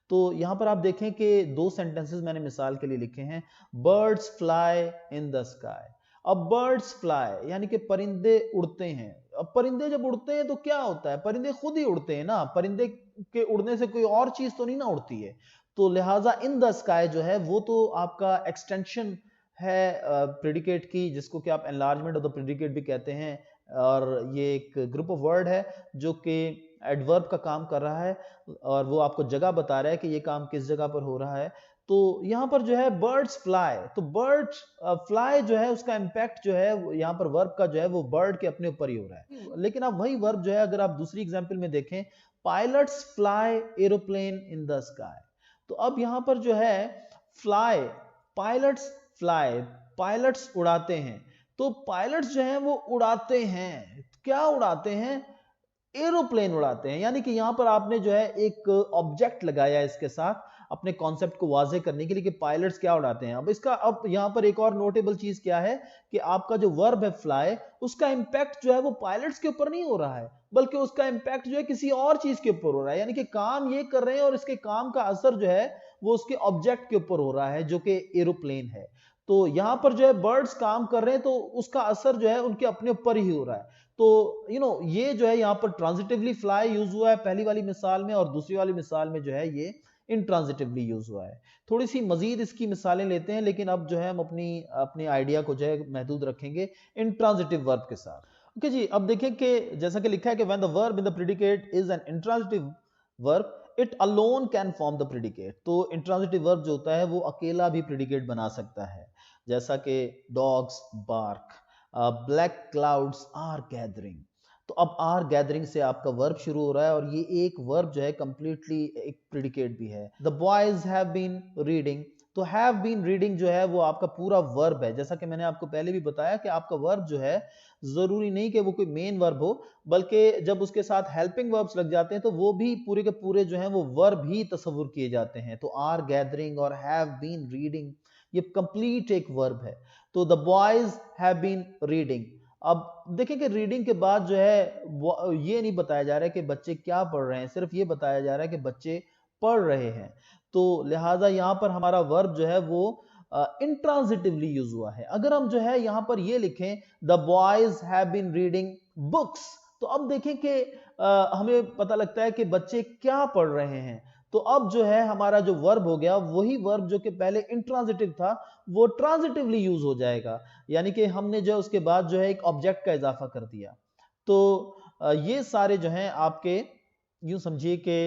तो यहां पर आप देखें कि 2 सेंटेंसेस मैंने मिसाल के लिए लिखे हैं, birds fly in the sky. अब बर्ड्स फ्लाई यानी कि परिंदे उड़ते हैं। अब परिंदे जब उड़ते हैं तो क्या होता है, परिंदे खुद ही उड़ते हैं ना, परिंदे के उड़ने से कोई और चीज तो नहीं ना उड़ती है। तो लिहाजा इन द स्काई जो है वो तो आपका एक्सटेंशन है प्रेडिकेट की, जिसको कि आप एनलार्जमेंट ऑफ द प्रेडिकेट भी कहते हैं, और ये एक ग्रुप ऑफ वर्ड है जो कि एडवर्ब का काम कर रहा है और वो आपको जगह बता रहा है कि ये काम किस जगह पर हो रहा है। तो यहाँ पर जो है बर्ड्स फ्लाई, तो बर्ड्स फ्लाई जो है उसका इम्पैक्ट जो है यहाँ पर वर्ब का जो है वो बर्ड के अपने ऊपर ही हो रहा है। लेकिन अब वही वर्ब जो है अगर आप दूसरी एग्जांपल में देखें, pilots fly aeroplane in the sky. तो अब यहाँ पर जो है फ्लाई, पायलट्स फ्लाई, पायलट्स उड़ाते हैं। तो पायलट्स जो है वो उड़ाते हैं, क्या उड़ाते हैं, एरोप्लेन उड़ाते हैं। यानी कि यहां पर आपने जो है एक ऑब्जेक्ट लगाया है इसके साथ अपने कॉन्सेप्ट को वाजे करने के लिए कि पायलट्स क्या उड़ाते हैं। अब यहां पर एक और नोटेबल चीज क्या है कि आपका जो वर्ब है फ्लाई, उसका इंपैक्ट जो है वो पायलट्स के ऊपर नहीं हो रहा है, बल्कि उसका इंपैक्ट जो है किसी और चीज के ऊपर हो रहा है। यानी कि काम ये कर रहे हैं और इसके काम का असर जो है वो उसके ऑब्जेक्ट के ऊपर हो रहा है जो कि एरोप्लेन है। तो यहां पर जो है बर्ड्स काम कर रहे हैं तो उसका असर जो है उनके अपने ऊपर ही हो रहा है। तो ये जो है यहाँ पर ट्रांजिटिवली फ्लाई यूज हुआ है पहली वाली मिसाल में, और दूसरी वाली मिसाल में जो है ये इंट्रांजिटिवली यूज हुआ है। थोड़ी सी मजीद इसकी मिसालें लेते हैं, लेकिन अब जो है हम अपने आइडिया को जो है महदूद रखेंगे इंट्रांजिटिव वर्ब के साथ। ओके जी, अब देखें कि जैसा कि लिखा है कि when the verb in the predicate is an intransitive verb it alone can form the predicate. तो इंट्रांजिटिव वर्ब जो होता है वो अकेला भी प्रेडिकेट बना सकता है, जैसा कि dogs bark, black clouds are gathering. तो अब आर गैदरिंग से आपका वर्ब शुरू हो रहा है और ये एक वर्ब जो है कंप्लीटली एक प्रेडिकेट भी है। The boys have been reading, तो हैव बीन रीडिंग जो है वो आपका पूरा वर्ब है। जैसा कि मैंने आपको पहले भी बताया कि आपका वर्ब जो है जरूरी नहीं कि वो कोई मेन वर्ब हो, बल्कि जब उसके साथ हेल्पिंग वर्ब्स लग जाते हैं तो वो भी पूरे के पूरे जो हैं वो वर्ब ही तस्वुर किए जाते हैं। तो आर गैदरिंग और हैव बीन रीडिंग, ये कंप्लीट एक वर्ब है। तो the boys have been reading. अब देखें कि रीडिंग के बाद जो है ये नहीं बताया जा रहा है कि बच्चे क्या पढ़ रहे हैं, सिर्फ ये बताया जा रहा है कि बच्चे पढ़ रहे हैं। तो लिहाजा यहाँ पर हमारा वर्ब जो है वो इंट्रांजिटिवली यूज हुआ है। अगर हम जो है यहाँ पर ये लिखें the boys have been reading books, तो अब देखें कि हमें पता लगता है कि बच्चे क्या पढ़ रहे हैं। तो अब जो है हमारा जो वर्ब हो गया, वही वर्ब जो कि पहले इंट्रांजिटिव था वो ट्रांजिटिवली यूज हो जाएगा, यानी कि हमने जो उसके बाद जो है एक ऑब्जेक्ट का इजाफा कर दिया। तो ये सारे जो हैं आपके यूं समझिए कि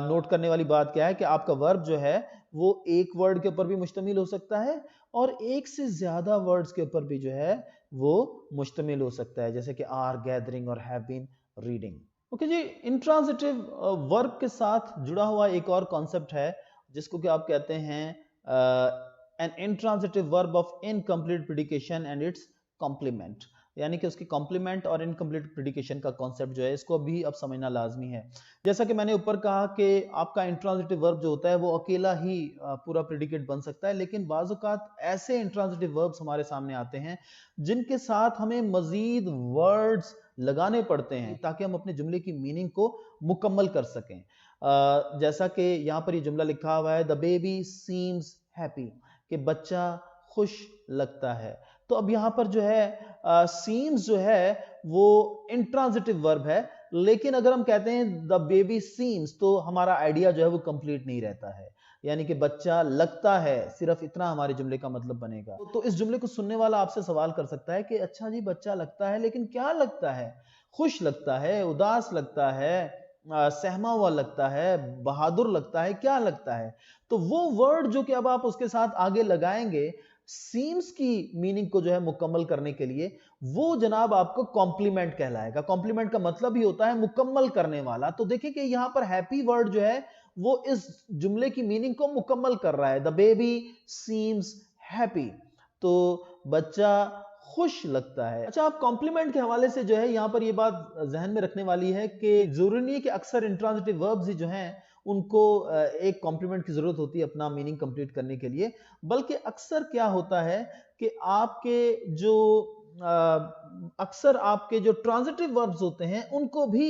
नोट करने वाली बात क्या है कि आपका वर्ब जो है वो एक वर्ड के ऊपर भी मुश्तमिल हो सकता है और एक से ज्यादा वर्ड्स के ऊपर भी जो है वो मुश्तमिल हो सकता है, जैसे कि आर गैदरिंग और हैव बीन रीडिंग। ओके जी, इंट्रांजिटिव वर्ब के साथ जुड़ा हुआ एक और कॉन्सेप्ट है जिसको कि आप कहते हैं an intransitive verb of incomplete predication and its complement, यानी कि उसकी कॉम्प्लीमेंट और इनकम्प्लीट प्रेडिकेशन का कॉन्सेप्ट जो है इसको भी अब समझना लाजमी है। जैसा कि मैंने ऊपर कहा कि आपका इंट्रांजिटिव वर्ब जो होता है वो अकेला ही पूरा प्रेडिकेट बन सकता है, लेकिन बाज़ औक़ात ऐसे इंट्रांजिटिव वर्ब्स हमारे सामने आते हैं जिनके साथ हमें मजीद वर्ड्स लगाने पड़ते हैं ताकि हम अपने जुमले की मीनिंग को मुकम्मल कर सकें। जैसा कि यहाँ पर ये जुमला लिखा हुआ है द बेबी सीम्स हैप्पी, कि बच्चा खुश लगता है। तो अब यहाँ पर जो है सीम्स जो है वो इंट्रांजिटिव वर्ब है, लेकिन अगर हम कहते हैं द बेबी सीम्स तो हमारा आइडिया जो है वो कंप्लीट नहीं रहता है, यानी कि बच्चा लगता है, सिर्फ इतना हमारे जुमले का मतलब बनेगा। तो इस जुमले को सुनने वाला आपसे सवाल कर सकता है कि अच्छा जी बच्चा लगता है, लेकिन क्या लगता है? खुश लगता है, उदास लगता है, सहमा हुआ लगता है, बहादुर लगता है, क्या लगता है? तो वो वर्ड जो कि अब आप उसके साथ आगे लगाएंगे सीम्स की मीनिंग को जो है मुकम्मल करने के लिए, वो जनाब आपको कॉम्प्लीमेंट कहलाएगा। कॉम्प्लीमेंट का मतलब ही होता है मुकम्मल करने वाला। तो देखिए कि यहां पर हैप्पी वर्ड जो है वो इस जुमले की मीनिंग को मुकम्मल कर रहा है। द बेबी सीम्स हैप्पी, तो बच्चा खुश लगता है। अच्छा, आप कॉम्प्लीमेंट के हवाले से जो है यहां पर ये बात जहन में रखने वाली है कि जरूरी नहीं है कि अक्सर इंट्रांजिटिव वर्ब्स ही जो हैं उनको एक कॉम्प्लीमेंट की जरूरत होती है अपना मीनिंग कंप्लीट करने के लिए, बल्कि अक्सर क्या होता है कि अक्सर आपके जो ट्रांजिटिव वर्ब्स होते हैं उनको भी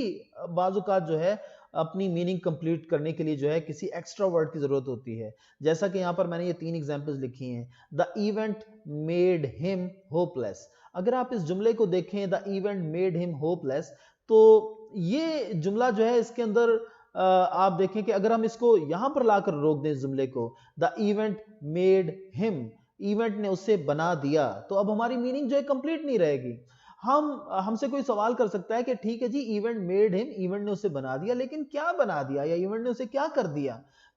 बाज़ औक़ात जो है अपनी मीनिंग कंप्लीट करने के लिए जो है किसी एक्स्ट्रा वर्ड की जरूरत होती है। जैसा कि यहाँ पर मैंने ये 3 एग्जांपल्स लिखी हैं। The event made him hopeless. अगर आप इस जुमले को देखें the event made him hopeless, तो ये जुमला जो है इसके अंदर आप देखें कि अगर हम इसको यहां पर लाकर रोक दें इस जुमले को, the event made him, event ने उसे बना दिया, तो अब हमारी मीनिंग जो है कंप्लीट नहीं रहेगी। हमसे कोई सवाल कर सकता है कि ठीक है जी इवेंट मेड हिम, इवेंट ने उसे बना दिया, लेकिन क्या बना दिया या इवेंट ने उसे क्या कर दिया?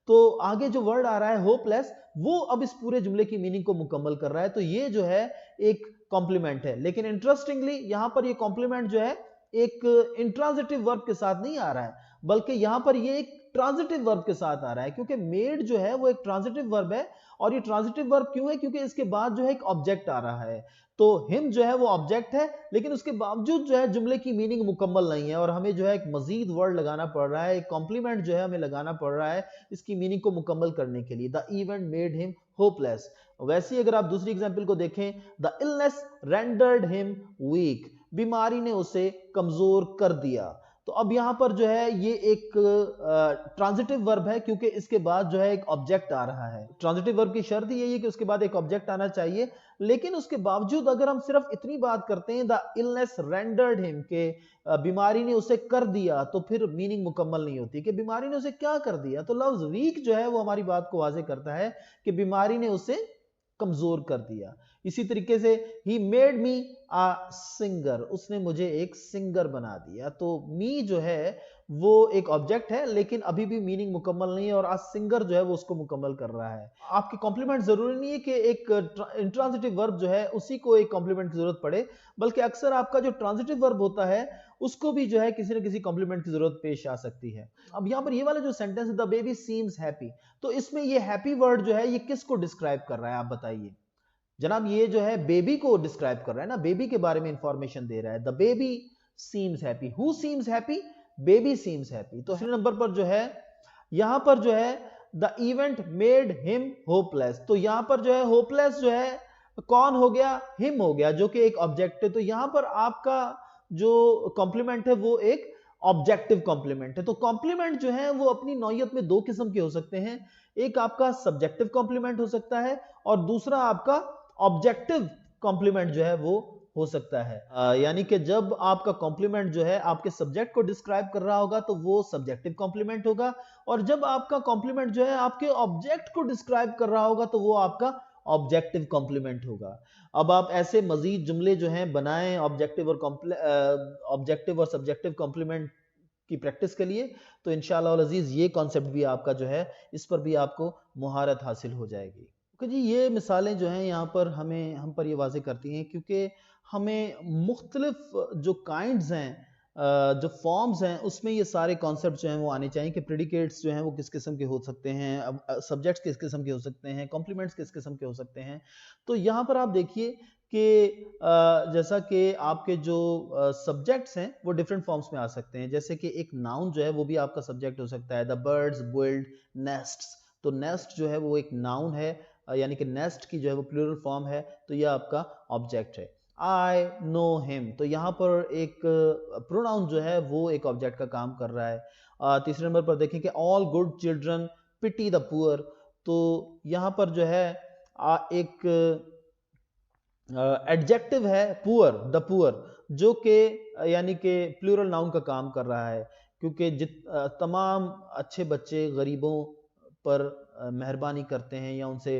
तो आगे जो वर्ड आ रहा है होपलेस, वो अब इस पूरे जुमले की मीनिंग को मुकम्मल कर रहा है। तो ये जो है एक कॉम्प्लीमेंट है, लेकिन इंटरेस्टिंगली यहां पर ये कॉम्प्लीमेंट जो है एक इंट्रांजिटिव वर्ब के साथ नहीं आ रहा है, बल्कि यहां पर ये एक ट्रांजिटिव वर्ब के साथ आ रहा है, क्योंकि मेड जो है वो एक ट्रांजिटिव वर्ब है। और ये ट्रांजिटिव वर्ब क्यों है? क्योंकि इसके बाद जो है एक ऑब्जेक्ट आ रहा है। तो हिम जो है वो ऑब्जेक्ट है, लेकिन उसके बावजूद जो है जुमले की मीनिंग मुकम्मल नहीं है और हमें जो है एक मजीद वर्ड लगाना पड़ रहा है, एक कॉम्प्लीमेंट जो है हमें लगाना पड़ रहा है इसकी मीनिंग को मुकम्मल करने के लिए। The event made him hopeless. वैसे ही अगर आप दूसरी एग्जांपल को देखें, the illness rendered him weak, बीमारी ने उसे कमजोर कर दिया। तो अब यहां पर जो है ये एक ट्रांजिटिव वर्ब है, क्योंकि इसके बाद जो है एक ऑब्जेक्ट आ रहा है। ट्रांजिटिव वर्ब की शर्त यही है कि उसके बाद एक ऑब्जेक्ट आना चाहिए, लेकिन उसके बावजूद अगर हम सिर्फ इतनी बात करते हैं द इलनेस रेंडर्ड हिम, के बीमारी ने उसे कर दिया, तो फिर मीनिंग मुकम्मल नहीं होती कि बीमारी ने उसे क्या कर दिया। तो लफ्ज वीक जो है वो हमारी बात को वाज़ेह करता है कि बीमारी ने उसे कमजोर कर दिया। इसी तरीके से he made me uh singer, उसने मुझे एक सिंगर बना दिया। तो मी जो है वो एक ऑब्जेक्ट है, लेकिन अभी भी मीनिंग मुकम्मल नहीं है और आ सिंगर जो है वो उसको मुकम्मल कर रहा है। आपकी कॉम्प्लीमेंट जरूरी नहीं है कि एक इंट्रांजिटिव वर्ब जो है उसी को एक कॉम्प्लीमेंट की जरूरत पड़े, बल्कि अक्सर आपका जो ट्रांजिटिव वर्ब होता है उसको भी जो है किसी न किसी कॉम्प्लीमेंट की जरूरत पेश आ सकती है। अब यहाँ पर ये वाला जो सेंटेंस है द बेबी सीम्स हैप्पी, तो इसमें ये हैप्पी वर्ड जो है ये किसको डिस्क्राइब कर रहा है आप बताइए? जनाब ये जो है बेबी को डिस्क्राइब कर रहा है ना, बेबी के बारे में इंफॉर्मेशन दे रहा है। The baby seems happy, who seems happy, baby seems happy. तो नंबर पर जो है यहां पर जो है the event made him hopeless, तो यहां पर जो है होपलेस जो है कौन हो गया, हिम हो गया, जो कि एक ऑब्जेक्ट है। तो यहां पर आपका जो कॉम्प्लीमेंट है वो एक ऑब्जेक्टिव कॉम्प्लीमेंट है। तो कॉम्प्लीमेंट जो है वो अपनी नौयत में दो किस्म के हो सकते हैं, एक आपका सब्जेक्टिव कॉम्प्लीमेंट हो सकता है और दूसरा आपका ऑब्जेक्टिव कॉम्प्लीमेंट जो है वो हो सकता है। यानी कि जब आपका कॉम्प्लीमेंट जो है आपके सब्जेक्ट को डिस्क्राइब कर रहा होगा तो वो सब्जेक्टिव कॉम्प्लीमेंट होगा, और जब आपका कॉम्प्लीमेंट जो है आपके ऑब्जेक्ट को डिस्क्राइब कर रहा होगा तो वो आपका ऑब्जेक्टिव कॉम्प्लीमेंट होगा। अब आप ऐसे मजीद जुमले जो हैं बनाएं ऑब्जेक्टिव और सब्जेक्टिव कॉम्प्लीमेंट की प्रैक्टिस के लिए, तो इंशाअल्लाह अल अजीज ये कॉन्सेप्ट भी आपका जो है इस पर भी आपको मुहारत हासिल हो जाएगी। ओके जी, ये मिसालें जो हैं यहाँ पर हम पर ये वाज़ेह करती हैं क्योंकि हमें मुख्तलिफ जो काइंड्स हैं, जो फॉर्म्स हैं, उसमें ये सारे कॉन्सेप्ट जो हैं वो आने चाहिए कि प्रेडिकेट्स जो हैं वो किस किस्म के हो सकते हैं, सब्जेक्ट्स किस किस्म के हो सकते हैं, कॉम्प्लीमेंट्स किस किस्म के हो सकते हैं। तो यहाँ पर आप देखिए कि जैसा कि आपके जो सब्जेक्ट्स हैं वो डिफरेंट फॉर्म्स में आ सकते हैं। जैसे कि एक नाउन जो है वो भी आपका सब्जेक्ट हो सकता है, द बर्ड्स बिल्ड नेस्ट्स। तो नेस्ट जो है वो एक नाउन है, यानी कि नेस्ट की जो है वो प्लूरल फॉर्म है, तो यह आपका ऑब्जेक्ट है। आई नो हिम, तो यहाँ पर एक प्रोनाउन जो है वो एक ऑब्जेक्ट का काम कर रहा है। तीसरे नंबर पर देखें कि all good children pity the poor, तो यहाँ पर जो है एक एडजेक्टिव है पुअर, द पुअर, जो कि यानी कि प्लूरल नाउन का काम कर रहा है, क्योंकि तमाम अच्छे बच्चे गरीबों पर मेहरबानी करते हैं या उनसे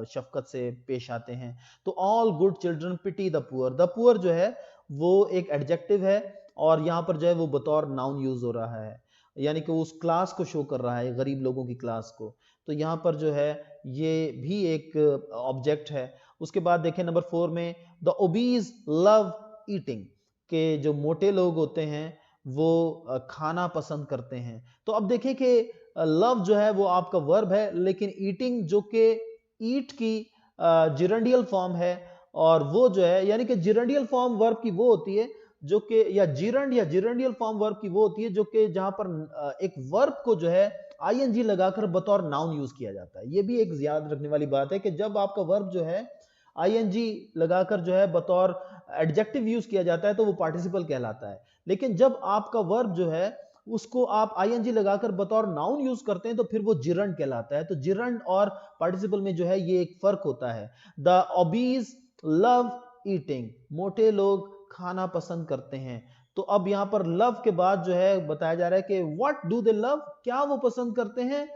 शफकत से पेश आते हैं। तो all good children pity the poor, the poor जो है वो एक एडजेक्टिव है और यहाँ पर जो है वो बतौर नाउन यूज हो रहा है, यानी कि उस क्लास को शो कर रहा है, गरीब लोगों की क्लास को। तो यहाँ पर जो है ये भी एक ऑब्जेक्ट है। उसके बाद देखें नंबर 4 में, द ओबीज लव ईटिंग, के जो मोटे लोग होते हैं वो खाना पसंद करते हैं। तो अब देखें कि लव जो है वो आपका वर्ब है, लेकिन ईटिंग जो कि ईट की जिरंडियल फॉर्म है, और वो जो है यानी कि जिरंडियल फॉर्म वर्ब की वो होती है जो कि या जिरंडियल फॉर्म वर्ब की वो होती है जो कि जहां पर एक वर्ब को जो है आईएनजी लगाकर बतौर नाउन यूज किया जाता है। ये भी एक याद रखने वाली बात है कि जब आपका वर्ब जो है आईएनजी लगाकर जो है बतौर एडजेक्टिव यूज किया जाता है तो वो पार्टिसिपल कहलाता है, लेकिन जब आपका वर्ब जो है उसको आप आईएनजी लगाकर बतौर नाउन यूज करते हैं तो फिर वो जिरंड कहलाता है। तो जिरंड और पार्टिसिपल में जो है ये एक फर्क होता है। द ओबीज लव ईटिंग, मोटे लोग खाना पसंद करते हैं। तो अब यहां पर लव के बाद जो है बताया जा रहा है कि व्हाट डू दे लव, क्या वो पसंद करते हैं,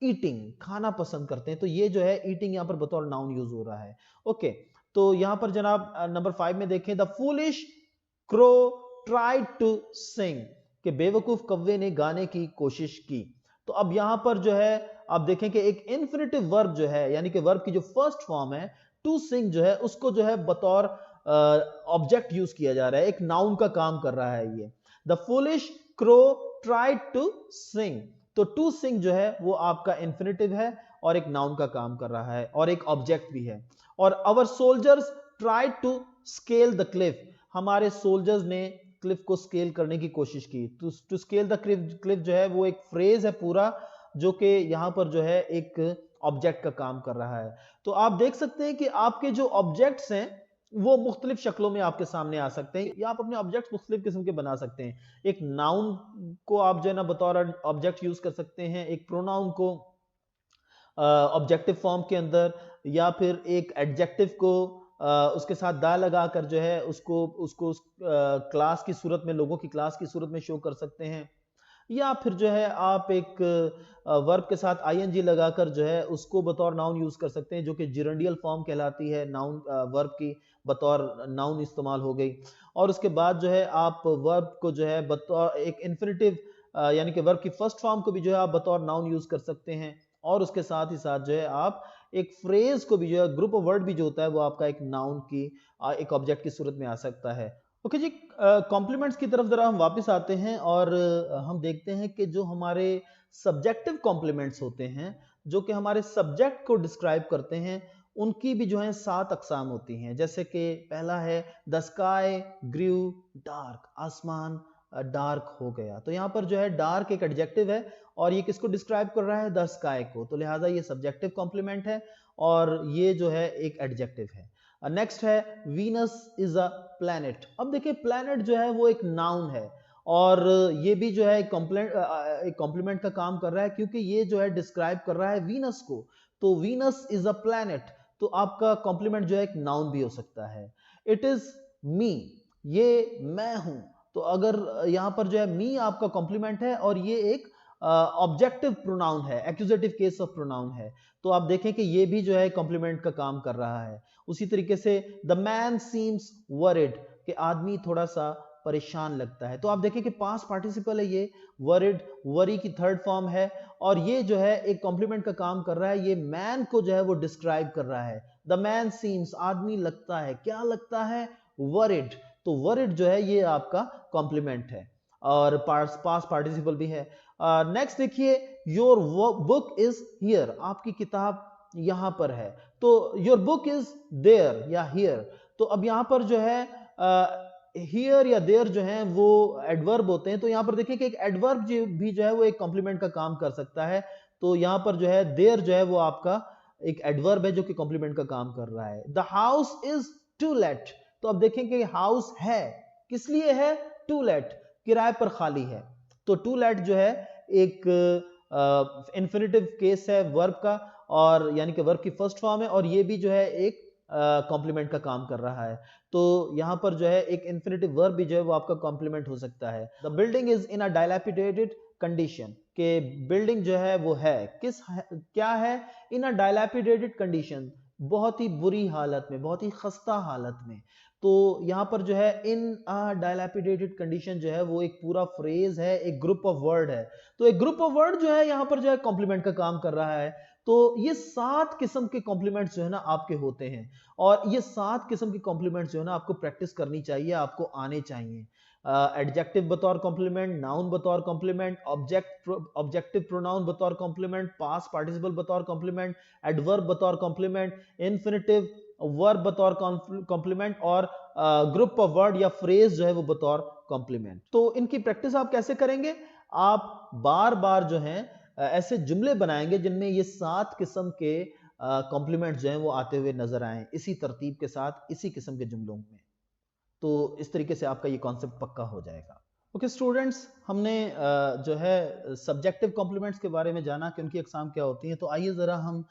ईटिंग, खाना पसंद करते हैं। तो ये जो है ईटिंग यहां पर बतौर नाउन यूज हो रहा है। ओके, तो यहां पर जनाब नंबर 5 में देखें, the foolish crow tried to sing, कि बेवकूफ कौवे ने गाने की कोशिश की। तो अब यहां पर जो है आप देखें कि एक इन्फिनिटिव वर्ब जो है, यानी कि वर्ब की जो फर्स्ट फॉर्म है टू सिंग जो है उसको जो है बतौर ऑब्जेक्ट यूज किया जा रहा है, एक नाउन का काम कर रहा है ये। The foolish crow tried to sing, तो टू सिंग जो है वो आपका इन्फिनिटिव है और एक नाउन का काम कर रहा है और एक ऑब्जेक्ट भी है। और our soldiers tried to scale the cliff, हमारे सोल्जर्स ने क्लिफ को स्केल करने की कोशिश की। टू स्केल द क्लिफ जो है वो एक फ्रेज है पूरा, जो कि यहां पर जो है एक ऑब्जेक्ट का काम कर रहा है। तो आप देख सकते हैं कि आपके जो ऑब्जेक्ट्स हैं वो मुख्तलिफ शक्लों में आपके सामने आ सकते हैं, या आप अपने ऑब्जेक्ट्स मुख्तलिफ किस्म के बना सकते हैं। एक नाउन को आप जो है ना बतौर ऑब्जेक्ट यूज कर सकते हैं, एक प्रोनाउन को ऑब्जेक्टिव फॉर्म के अंदर, या फिर एक एडजेक्टिव को उसके साथ दा लगाकर जो है उसको क्लास की सूरत में, लोगों की क्लास की सूरत में शो कर सकते हैं, या फिर जो है आप एक वर्ब के साथ आईएनजी लगाकर जो है उसको बतौर नाउन यूज कर सकते हैं, जो कि जिरंडियल फॉर्म कहलाती है, नाउन वर्ब की बतौर नाउन इस्तेमाल हो गई। और उसके बाद जो है आप वर्ब को जो है बतौर एक इन्फिनिटिव यानी कि वर्ब की फर्स्ट फॉर्म को भी जो है आप बतौर नाउन यूज कर सकते हैं, और उसके साथ ही साथ जो है आप एक फ्रेज को भी जो है, ग्रुप ऑफ वर्ड भी जो होता है वो आपका एक नाउन की एक ऑब्जेक्ट की सूरत में आ सकता है। ओके जी, कॉम्प्लीमेंट्स की तरफ जरा हम वापस आते हैं और हम देखते हैं कि जो हमारे सब्जेक्टिव कॉम्प्लीमेंट्स होते हैं, जो कि हमारे सब्जेक्ट को डिस्क्राइब करते हैं, उनकी भी जो है 7 अकसाम होती हैं। जैसे कि पहला है द स्काई ग्रू डार्क, आसमान डार्क हो गया। तो यहाँ पर जो है डार्क एक एडजेक्टिव है और ये किसको डिस्क्राइब कर रहा है? द स्काई को। तो लिहाजा ये सब्जेक्टिव कॉम्प्लीमेंट है और ये जो है एक एडजेक्टिव है। नेक्स्ट है वीनस इज अ प्लैनेट। अब देखिए प्लैनेट जो है वो एक नाउन है और ये भी जो है एक कॉम्प्लीमेंट का काम कर रहा है क्योंकि ये जो है डिस्क्राइब कर रहा है वीनस को। तो वीनस इज अ प्लैनेट, तो आपका कॉम्प्लीमेंट जो है एक नाउन भी हो सकता है। इट इज मी, ये मैं हूं। तो अगर यहां पर जो है मी आपका कॉम्प्लीमेंट है और ये एक ऑब्जेक्टिव प्रोनाउन है, एक्यूजेटिव केस ऑफ प्रोनाउन है। तो आप देखें कि ये भी जो है कॉम्प्लीमेंट का काम कर रहा है। उसी तरीके से द मैन सीम्स वरिड, कि आदमी थोड़ा सा परेशान लगता है। तो आप देखें कि पास्ट पार्टिसिपल है ये, वरिड वरी की थर्ड फॉर्म है और ये जो है एक कॉम्प्लीमेंट का काम कर रहा है। ये मैन को जो है वो डिस्क्राइब कर रहा है। द मैन सीम्स, आदमी लगता है, क्या लगता है? वरिड। तो वरिड जो है ये आपका कॉम्प्लीमेंट है और पास्ट पार्टिसिपल भी है। नेक्स्ट देखिए योर बुक इज हियर, आपकी किताब यहां पर है। तो योर बुक इज देयर या हियर। तो अब यहां पर जो है हियर या देयर जो है वो एडवर्ब होते हैं। तो यहां पर देखिए कि एक एडवर्ब भी जो है वो एक कॉम्प्लीमेंट का काम कर सकता है। तो यहां पर जो है देयर जो है वो आपका एक एडवर्ब है जो कि कॉम्प्लीमेंट का काम कर रहा है। The house is to let. तो अब देखें कि हाउस है, किस लिए है? टू लेट, किराए पर खाली है। तो टू लेट जो है एक इंफिनिटिव केस है वर्ब का, और यानी कि वर्ब की फर्स्ट फॉर्म है और ये भी जो है एक कॉम्प्लीमेंट का काम कर रहा है। तो यहां पर जो है एक इंफिनिटिव वर्ब भी जो है वो आपका कॉम्प्लीमेंट हो सकता है। The building is in a dilapidated condition, के बिल्डिंग जो है वो है क्या है? इन अ डायलैपिडेटेड कंडीशन, बहुत ही बुरी हालत में, बहुत ही खस्ता हालत में। तो यहां पर जो है इन अ डायलैपिडेटेड कंडीशन जो है वो एक पूरा फ्रेज है, एक ग्रुप ऑफ वर्ड है। तो एक ग्रुप ऑफ वर्ड जो है यहां पर जो है कॉम्प्लीमेंट का काम कर रहा है। तो ये 7 किस्म के कॉम्प्लीमेंट्स जो है ना आपके होते हैं और ये 7 किस्म के कॉम्प्लीमेंट्स जो है ना आपको प्रैक्टिस करनी चाहिए, आपको आने चाहिए। एडजेक्टिव बतौर कॉम्प्लीमेंट, नाउन बतौर कॉम्प्लीमेंट, ऑब्जेक्टिव प्रोनाउन बतौर कॉम्प्लीमेंट, पास्ट पार्टिसिपल बतौर कॉम्प्लीमेंट, एडवर्ब बतौर कॉम्प्लीमेंट, इन्फिनिटिव वर्ब बतौर कॉम्प्लीमेंट और ग्रुप ऑफ वर्ड या फ्रेज जो है वो बतौर कॉम्प्लीमेंट। तो इनकी प्रैक्टिस आप कैसे करेंगे? आप बार बार जो है ऐसे जुमले बनाएंगे जिनमें ये 7 किस्म के कॉम्प्लीमेंट जो हैं वो आते हुए नजर आए, इसी तरतीब के साथ, इसी किस्म के जुमलों में। तो इस तरीके से आपका ये कॉन्सेप्ट पक्का हो जाएगा। ओके स्टूडेंट्स, हमने जो है सब्जेक्टिव कॉम्प्लीमेंट्स के बारे में जाना कि उनकी अकसाम क्या होती हैं। तो आइए ज़रा हम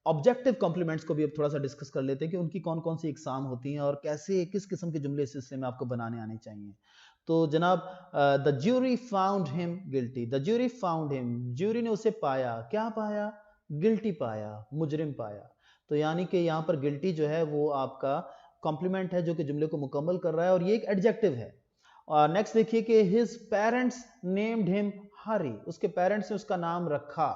ऑब्जेक्टिव कॉम्प्लीमेंट्स को भी अब थोड़ा सा डिस्कस कर लेते हैं कि उनकी कौन कौन सी अकसाम होती हैं और कैसे, किस किस्म के जुमले इस सिलसिले में आपको बनाने आने चाहिए। तो जनाब, the jury found him guilty, the jury found him, jury ने उसे पाया, क्या पाया? गिल्टी पाया, मुजरिम पाया। तो यानी कि यहाँ पर गिल्टी जो है वो आपका कॉम्प्लीमेंट है जो कि जुमले को मुकम्मल कर रहा है और ये एक एडजेक्टिव है। और नेक्स्ट देखिए कि हिज पेरेंट्स नेम्ड हिम हरी, उसके पेरेंट्स ने उसका नाम रखा,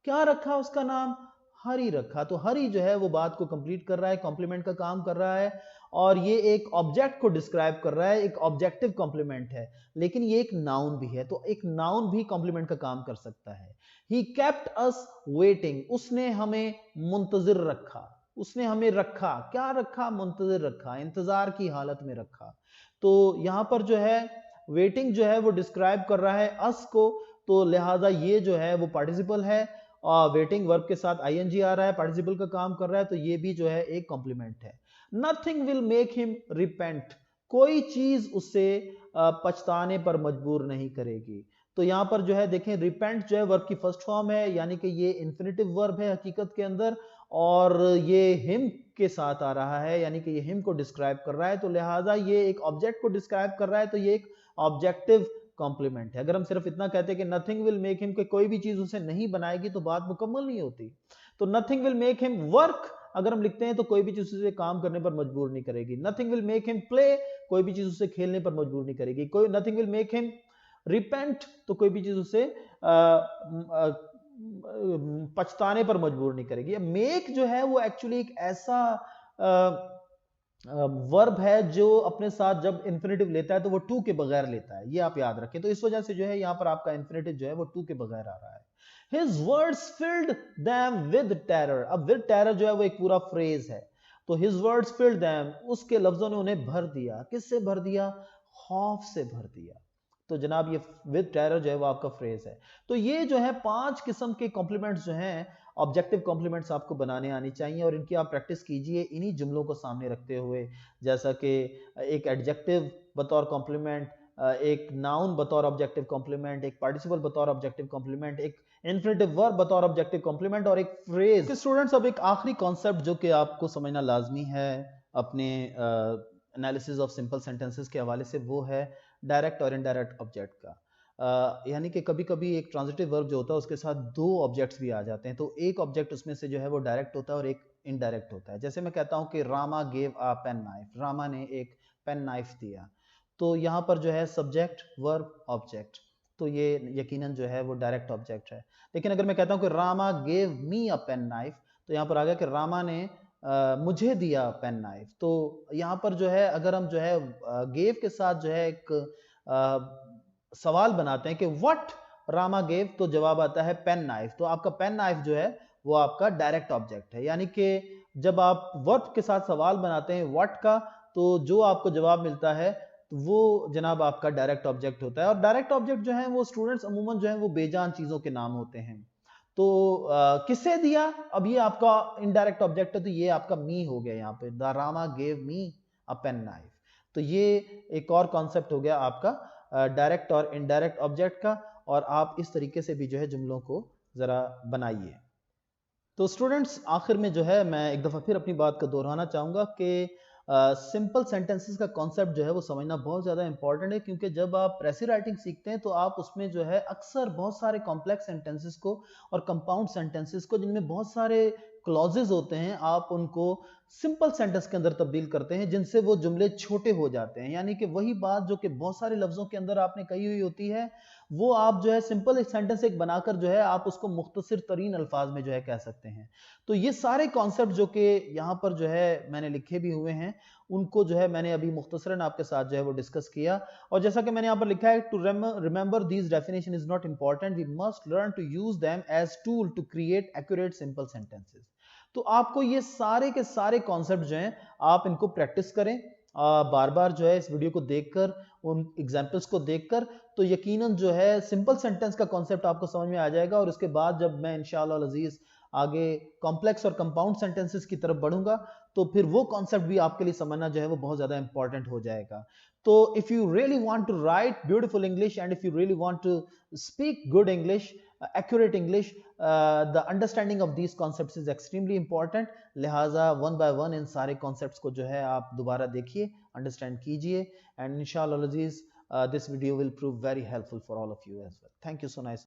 क्या रखा? उसका नाम हरी रखा। तो हरी जो है वो बात को कंप्लीट कर रहा है, कॉम्प्लीमेंट का काम कर रहा है और ये एक ऑब्जेक्ट को डिस्क्राइब कर रहा है, एक ऑब्जेक्टिव कॉम्प्लीमेंट है, लेकिन ये एक नाउन भी है। तो एक नाउन भी कॉम्प्लीमेंट का काम कर सकता है। ही केप्ट अस वेटिंग, उसने हमें मुंतजिर रखा, उसने हमें रखा, क्या रखा? मुंतजिर रखा, इंतजार की हालत में रखा। तो यहां पर जो है वेटिंग जो है वो डिस्क्राइब कर रहा है अस को, तो लिहाजा ये जो है वो पार्टिसिपल है और वेटिंग वर्ब के साथ आईएनजी आ रहा है, पार्टिसिपल का काम कर रहा है, तो ये भी जो है एक कॉम्प्लीमेंट है। Nothing will make him repent, कोई चीज उसे पछताने पर मजबूर नहीं करेगी। तो यहां पर जो है देखें रिपेंट जो है वर्ब की फर्स्ट फॉर्म है, यानी कि ये इन्फिनिटिव वर्ब है हकीकत के अंदर और ये हिम के साथ आ रहा है, यानी कि ये हिम को डिस्क्राइब कर रहा है। तो लिहाजा ये एक ऑब्जेक्ट को डिस्क्राइब कर रहा है, तो ये एक ऑब्जेक्टिव कॉम्प्लीमेंट है। अगर हम सिर्फ इतना कहते हैं कि नथिंग विल मेक हिम, कि कोई भी चीज उसे नहीं बनाएगी, तो बात मुकम्मल नहीं होती। तो nothing will make him work अगर हम लिखते हैं तो कोई भी चीज उसे काम करने पर मजबूर नहीं करेगी। Nothing will make him play, कोई भी चीज उसे खेलने पर मजबूर नहीं करेगी। कोई nothing will make him repent, तो कोई भी चीज उसे पछताने पर मजबूर नहीं करेगी। मेक जो है वो एक्चुअली एक ऐसा वर्ब है जो अपने साथ जब इन्फिनेटिव लेता है तो वो टू के बगैर लेता है, ये आप याद रखें। तो इस वजह से जो है यहाँ पर आपका इन्फिनेटिव जो है वो टू के बगैर आ रहा है। His words filled them with terror. अब with terror जो है वो एक पूरा फ्रेज है, तो his words filled them, उसके लफ्जों ने उन्हें भर दिया। किससे भर दिया? खौफ से भर दिया। तो जनाब ये विद टेरर जो है वो आपका फ्रेज है। तो ये जो है 5 किस्म के कॉम्प्लीमेंट्स जो हैं, ऑब्जेक्टिव कॉम्प्लीमेंट्स आपको बनाने आनी चाहिए और इनकी आप प्रैक्टिस कीजिए इन्हीं जुमलों को सामने रखते हुए। जैसा कि एक एडजेक्टिव बतौर कॉम्प्लीमेंट, एक नाउन बतौर ऑब्जेक्टिव कॉम्प्लीमेंट, एक पार्टिसिपल बतौर ऑब्जेक्टिव कॉम्प्लीमेंट, एक इन्फिनेटिव वर्ब बतौर ऑब्जेक्टिव कॉम्प्लीमेंट और एक फ्रेज। स्टूडेंट्स अब एक आखिरी कॉन्सेप्ट जो कि आपको समझना लाजमी है अपने एनालिसिस ऑफ सिंपल सेंटेंसेस के हवाले से, वो है डायरेक्ट और इनडायरेक्ट ऑब्जेक्ट का। यानी कि कभी कभी एक ट्रांजिटिव वर्ब जो होता है उसके साथ 2 ऑब्जेक्ट्स भी आ जाते हैं, तो एक ऑब्जेक्ट उसमें से जो है वो डायरेक्ट होता है और एक इनडायरेक्ट होता है। जैसे मैं कहता हूं कि Rama gave a pen knife, Rama ने एक पेन नाइफ दिया, तो यहाँ पर जो है सब्जेक्ट वर्ब ऑब्जेक्ट, तो ये यकीनन जो है वो डायरेक्ट ऑब्जेक्ट है। लेकिन अगर मैं कहता हूं कि Rama gave me a pen knife, तो यहाँ पर आ गया कि रामा ने मुझे दिया पेन नाइफ। तो यहाँ पर जो है अगर हम जो है गेव के साथ जो है एक सवाल बनाते हैं कि व्हाट रामा गेव, तो जवाब आता है पेन नाइफ। तो आपका पेन नाइफ जो है वो आपका डायरेक्ट ऑब्जेक्ट है। यानी कि जब आप वर्ब के साथ सवाल बनाते हैं व्हाट का, तो जो आपको जवाब मिलता है वो जनाब आपका डायरेक्ट ऑब्जेक्ट होता है। और डायरेक्ट ऑब्जेक्ट जो है वो स्टूडेंट्स अमूमन जो है वो बेजान चीजों के नाम होते हैं। तो किससे दिया? अब ये आपका इनडायरेक्ट ऑब्जेक्ट है, तो ये आपका मी हो गया। यहाँ पे the Rama gave me a pen knife. तो ये एक और कॉन्सेप्ट हो गया आपका डायरेक्ट और इनडायरेक्ट ऑब्जेक्ट का, और आप इस तरीके से भी जो है जुमलों को जरा बनाइए। तो स्टूडेंट्स आखिर में जो है मैं एक दफ़ा फिर अपनी बात को दोहराना चाहूँगा कि सिंपल सेंटेंसेस का कॉन्सेप्ट जो है वो समझना बहुत ज़्यादा इंपॉर्टेंट है, क्योंकि जब आप प्रेसी राइटिंग सीखते हैं तो आप उसमें जो है अक्सर बहुत सारे कॉम्प्लेक्स सेंटेंसेस को और कंपाउंड सेंटेंसेस को, जिनमें बहुत सारे क्लॉजेज होते हैं, आप उनको सिंपल सेंटेंस के अंदर तब्दील करते हैं, जिनसे वो जुमले छोटे हो जाते हैं। यानी कि वही बात जो कि बहुत सारे लफ्ज़ों के अंदर आपने कही हुई होती है, वो आप जो है सिंपल एक सेंटेंस एक बनाकर जो है आप उसको मुख्तसर तरीन अल्फाज में जो है कह सकते हैं। तो ये सारे कॉन्सेप्ट जो कि यहाँ पर जो है मैंने लिखे भी हुए हैं, उनको जो है मैंने अभी मुख्तसरन आपके साथ जो है वो डिस्कस किया। और जैसा कि मैंने यहाँ पर लिखा है, to remember these definition is not important, we must learn to use them as tool to create accurate simple sentences. तो आपको ये सारे के सारे कॉन्सेप्ट जो हैं आप इनको प्रैक्टिस करें बार बार जो है इस वीडियो को देखकर, उन एग्जाम्पल्स को देखकर, तो यकीनन जो है सिंपल सेंटेंस का कॉन्सेप्ट आपको समझ में आ जाएगा। और उसके बाद जब मैं इंशाअल्लाह अज़ीज़ आगे कॉम्प्लेक्स और कंपाउंड सेंटेंसेस की तरफ बढ़ूंगा, तो फिर वो कॉन्सेप्ट भी आपके लिए समझना जो है वो बहुत ज़्यादा इंपॉर्टेंट हो जाएगा। तो if you really want to write beautiful English and if you really want to speak good English, accurate English, the understanding of these concepts is extremely important. लिहाजा वन बाय वन इन सारे कॉन्सेप्ट्स को जो है आप दोबारा देखिए, अंडरस्टैंड कीजिए, एंड इंशाअल्लाह अज़ीज़ this video will prove very helpful for all of you as well. Thank you so nice.